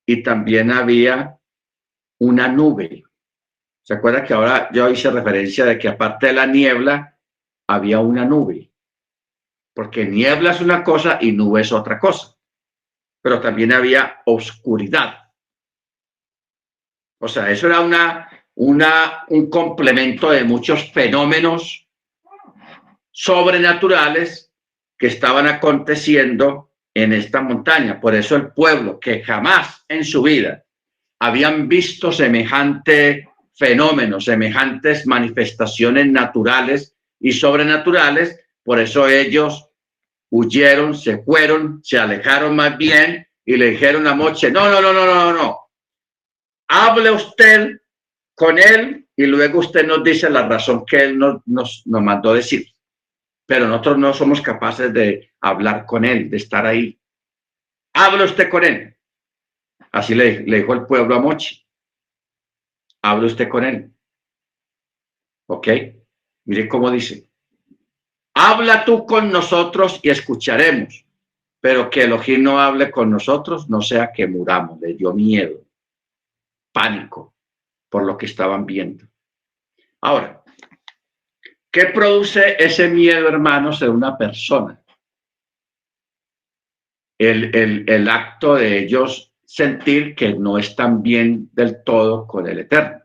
y también había una nube. ¿Se acuerda que ahora yo hice referencia de que aparte de la niebla había una nube? Porque niebla es una cosa y nube es otra cosa. Pero también había oscuridad. O sea, eso era un complemento de muchos fenómenos sobrenaturales que estaban aconteciendo en esta montaña. Por eso el pueblo, que jamás en su vida habían visto semejante fenómeno, semejantes manifestaciones naturales y sobrenaturales, por eso ellos huyeron, se fueron, se alejaron más bien y le dijeron a Moche, no. Hable usted con él y luego usted nos dice la razón que él nos mandó decir. Pero nosotros no somos capaces de hablar con él, de estar ahí. Hable usted con él. Así le dijo el pueblo a Moche. Hable usted con él. ¿Ok? Mire cómo dice. Habla tú con nosotros y escucharemos. Pero que Elohim no hable con nosotros, no sea que muramos. Le dio miedo, pánico por lo que estaban viendo. Ahora, ¿qué produce ese miedo, hermanos, en una persona? El acto de ellos sentir que no están bien del todo con el Eterno.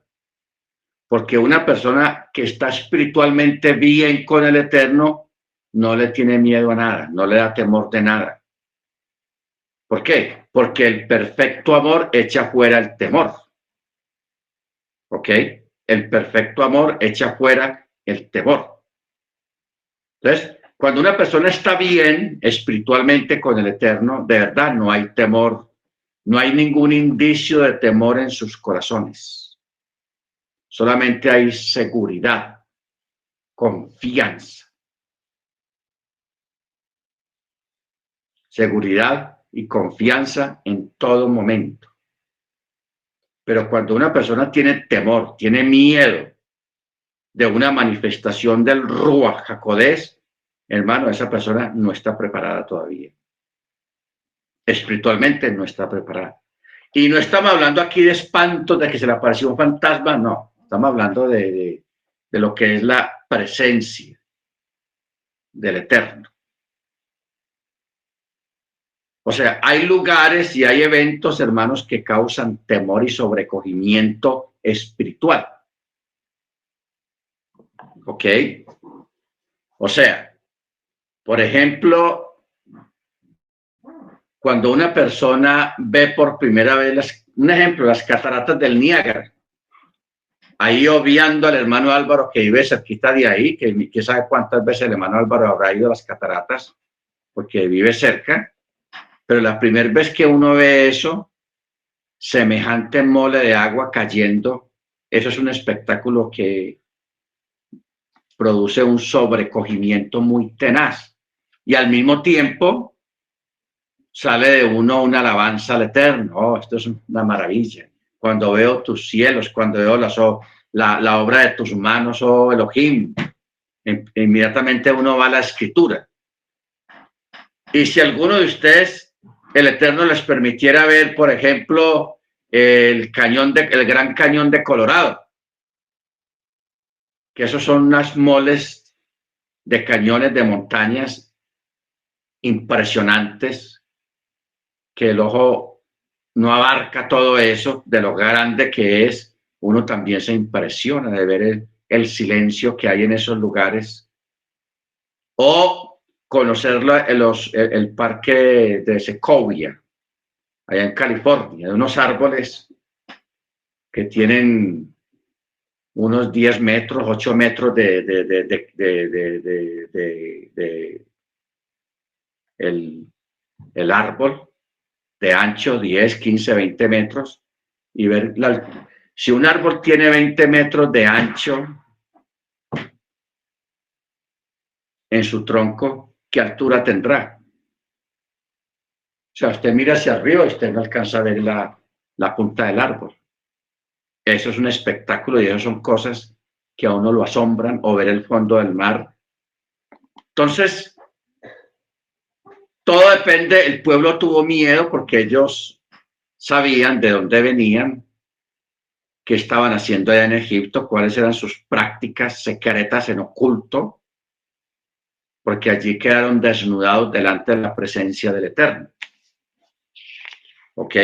Porque una persona que está espiritualmente bien con el Eterno no le tiene miedo a nada, no le da temor de nada. ¿Por qué? Porque el perfecto amor echa fuera el temor. ¿Ok? El perfecto amor echa fuera el temor. Entonces, cuando una persona está bien espiritualmente con el Eterno, de verdad no hay temor, no hay ningún indicio de temor en sus corazones. Solamente hay seguridad, confianza. Seguridad y confianza en todo momento. Pero cuando una persona tiene temor, tiene miedo de una manifestación del Ruach HaKodesh, hermano, esa persona no está preparada todavía. Espiritualmente no está preparada. Y no estamos hablando aquí de espantos, de que se le apareció un fantasma, no. Estamos hablando de lo que es la presencia del Eterno. O sea, hay lugares y hay eventos, hermanos, que causan temor y sobrecogimiento espiritual. ¿Ok? O sea, por ejemplo, cuando una persona ve por primera vez, un ejemplo, las cataratas del Niágara, ahí obviando al hermano Álvaro que vive cerquita de ahí, que sabe cuántas veces el hermano Álvaro habrá ido a las cataratas, porque vive cerca, pero la primera vez que uno ve eso, semejante mole de agua cayendo, eso es un espectáculo que produce un sobrecogimiento muy tenaz. y al mismo tiempo sale de uno una alabanza al Eterno. Oh, esto es una maravilla. Cuando veo tus cielos, cuando veo la obra de tus manos, oh Elohim, inmediatamente uno va a la escritura. Y si alguno de ustedes, el Eterno les permitiera ver, por ejemplo, el Gran Cañón de Colorado, que esos son unas moles de cañones de montañas impresionantes, que el ojo no abarca todo eso, de lo grande que es, uno también se impresiona de ver el silencio que hay en esos lugares. O conocer el parque de Sequoia, allá en California, de unos árboles que tienen unos 10 metros, 8 metros el árbol, de ancho, 10, 15, 20 metros, y ver si un árbol tiene 20 metros de ancho en su tronco, ¿qué altura tendrá? O sea, usted mira hacia arriba y usted no alcanza a ver la punta del árbol. Eso es un espectáculo y eso son cosas que a uno lo asombran, o ver el fondo del mar. Entonces, todo depende. El pueblo tuvo miedo porque ellos sabían de dónde venían, qué estaban haciendo allá en Egipto, cuáles eran sus prácticas secretas en oculto, porque allí quedaron desnudados delante de la presencia del Eterno. ¿Ok?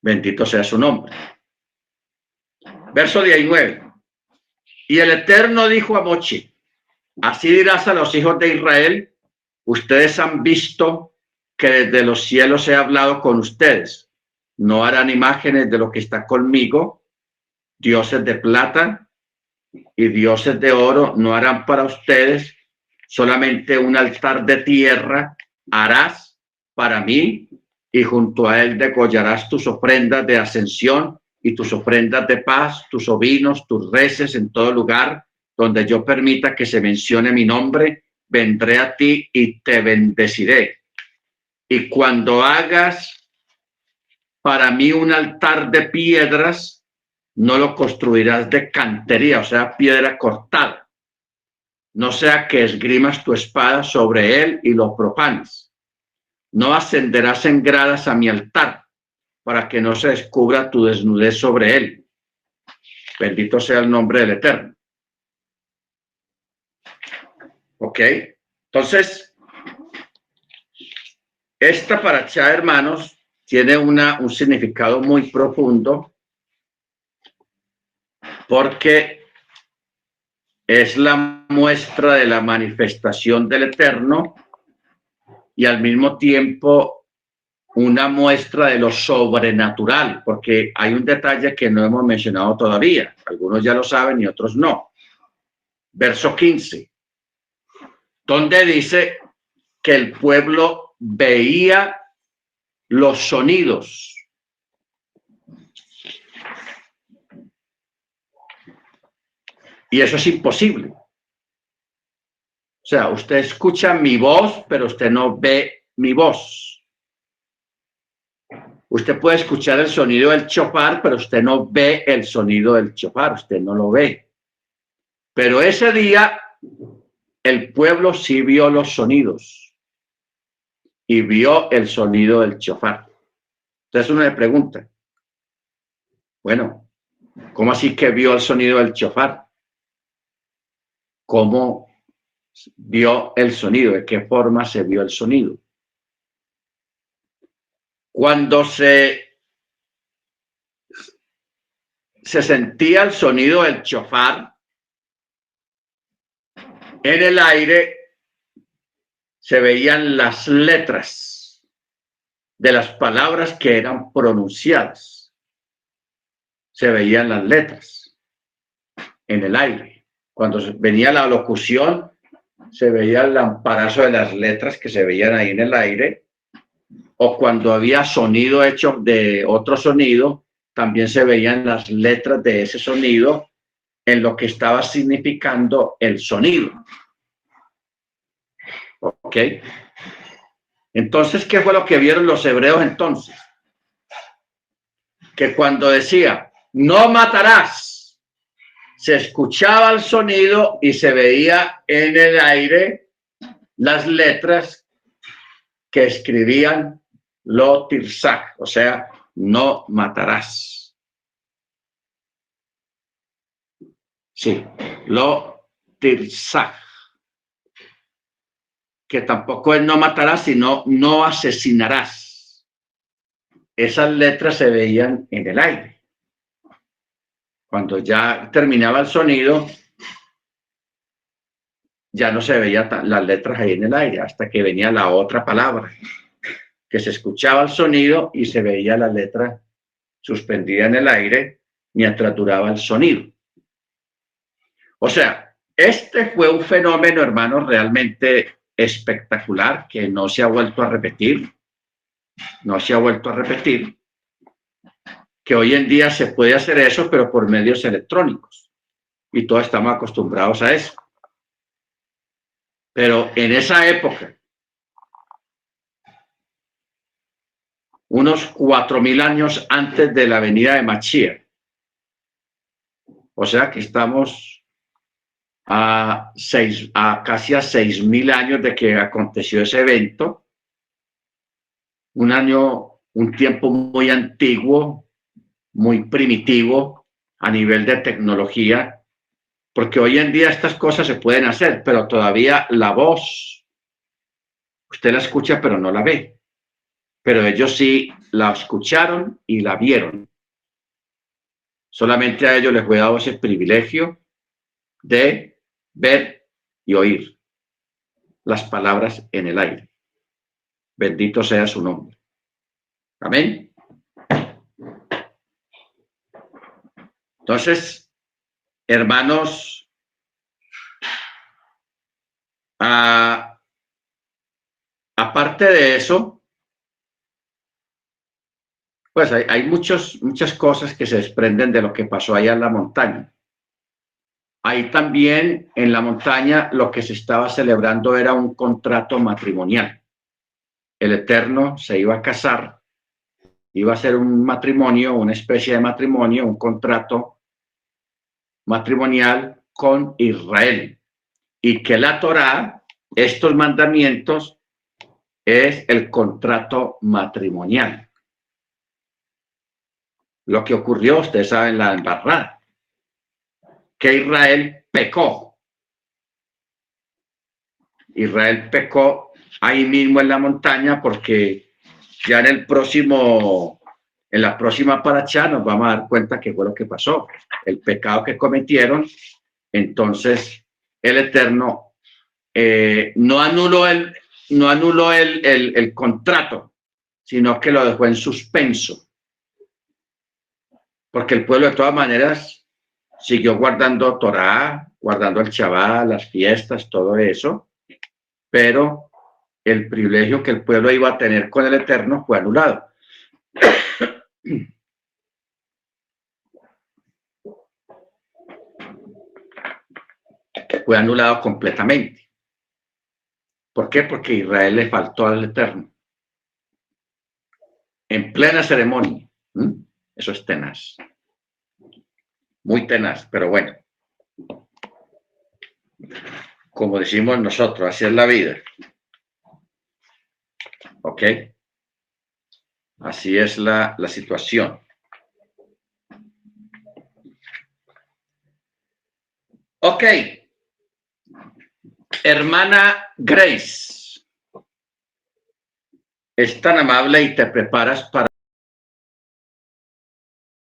Bendito sea su nombre. Verso 19. Y el Eterno dijo a Mochi: así dirás a los hijos de Israel: ustedes han visto que desde los cielos he hablado con ustedes. No harán imágenes de lo que está conmigo, dioses de plata y dioses de oro no harán para ustedes, solamente un altar de tierra harás para mí, y junto a él degollarás tus ofrendas de ascensión y tus ofrendas de paz, tus ovinos, tus reses. En todo lugar donde yo permita que se mencione mi nombre, vendré a ti y te bendeciré. Y cuando hagas para mí un altar de piedras, no lo construirás de cantería, o sea, piedra cortada. No sea que esgrimas tu espada sobre él y lo profanes. No ascenderás en gradas a mi altar, para que no se descubra tu desnudez sobre él. Bendito sea el nombre del Eterno. ¿Ok? Entonces, esta parashá, hermanos, tiene un significado muy profundo, porque es la muestra de la manifestación del Eterno y al mismo tiempo una muestra de lo sobrenatural, porque hay un detalle que no hemos mencionado todavía. Algunos ya lo saben y otros no. Verso 15, donde dice que el pueblo veía los sonidos. Y eso es imposible. O sea, usted escucha mi voz, pero usted no ve mi voz. Usted puede escuchar el sonido del shofar, pero usted no ve el sonido del shofar, usted no lo ve. Pero ese día el pueblo sí vio los sonidos y vio el sonido del shofar. Entonces uno le pregunta, bueno, ¿cómo así que vio el sonido del shofar? ¿Cómo vio el sonido? ¿De qué forma se vio el sonido? Cuando se sentía el sonido del shofar en el aire, se veían las letras de las palabras que eran pronunciadas. Se veían las letras en el aire. Cuando venía la locución, se veía el lamparazo de las letras que se veían ahí en el aire. O cuando había sonido hecho de otro sonido, también se veían las letras de ese sonido en lo que estaba significando el sonido. ¿Ok? Entonces, ¿qué fue lo que vieron los hebreos entonces? Que cuando decía, no matarás, se escuchaba el sonido y se veía en el aire las letras que escribían lo tirzak, o sea, no matarás. Sí, lo tirzak, que tampoco es no matarás, sino no asesinarás. Esas letras se veían en el aire. Cuando ya terminaba el sonido, ya no se veían las letras ahí en el aire, hasta que venía la otra palabra, que se escuchaba el sonido y se veía la letra suspendida en el aire mientras duraba el sonido. O sea, este fue un fenómeno, hermanos, realmente espectacular que no se ha vuelto a repetir. No se ha vuelto a repetir. Que hoy en día se puede hacer eso, pero por medios electrónicos. Y todos estamos acostumbrados a eso. Pero en esa época, unos 4.000 años antes de la venida de Mashiach, o sea que estamos casi a 6.000 años de que aconteció ese evento, un tiempo muy antiguo, muy primitivo a nivel de tecnología, porque hoy en día estas cosas se pueden hacer, pero todavía la voz, usted la escucha pero no la ve, pero ellos sí la escucharon y la vieron. Solamente a ellos les fue dado ese privilegio de ver y oír las palabras en el aire. Bendito sea su nombre. Amén. Entonces, hermanos, aparte de eso, pues hay muchas cosas que se desprenden de lo que pasó allá en la montaña. Ahí también en la montaña lo que se estaba celebrando era un contrato matrimonial. El Eterno se iba a casar, iba a ser un matrimonio, una especie de matrimonio, un contrato matrimonial con Israel. Y que la Torá, estos mandamientos, es el contrato matrimonial. Lo que ocurrió, ustedes saben, la embarrada, que Israel pecó. Israel pecó ahí mismo en la montaña, porque ya en la próxima parashá nos vamos a dar cuenta qué fue lo que pasó, el pecado que cometieron. Entonces el Eterno no anuló el contrato, sino que lo dejó en suspenso, porque el pueblo de todas maneras siguió guardando Torá, guardando el Shabbat, las fiestas, todo eso, pero el privilegio que el pueblo iba a tener con el Eterno fue anulado. Fue anulado completamente. ¿Por qué? Porque Israel le faltó al Eterno. En plena ceremonia. Eso es tenaz. Muy tenaz, pero bueno. Como decimos nosotros, así es la vida. ¿Ok? Así es la situación. Ok. Hermana Grace, es tan amable y te preparas para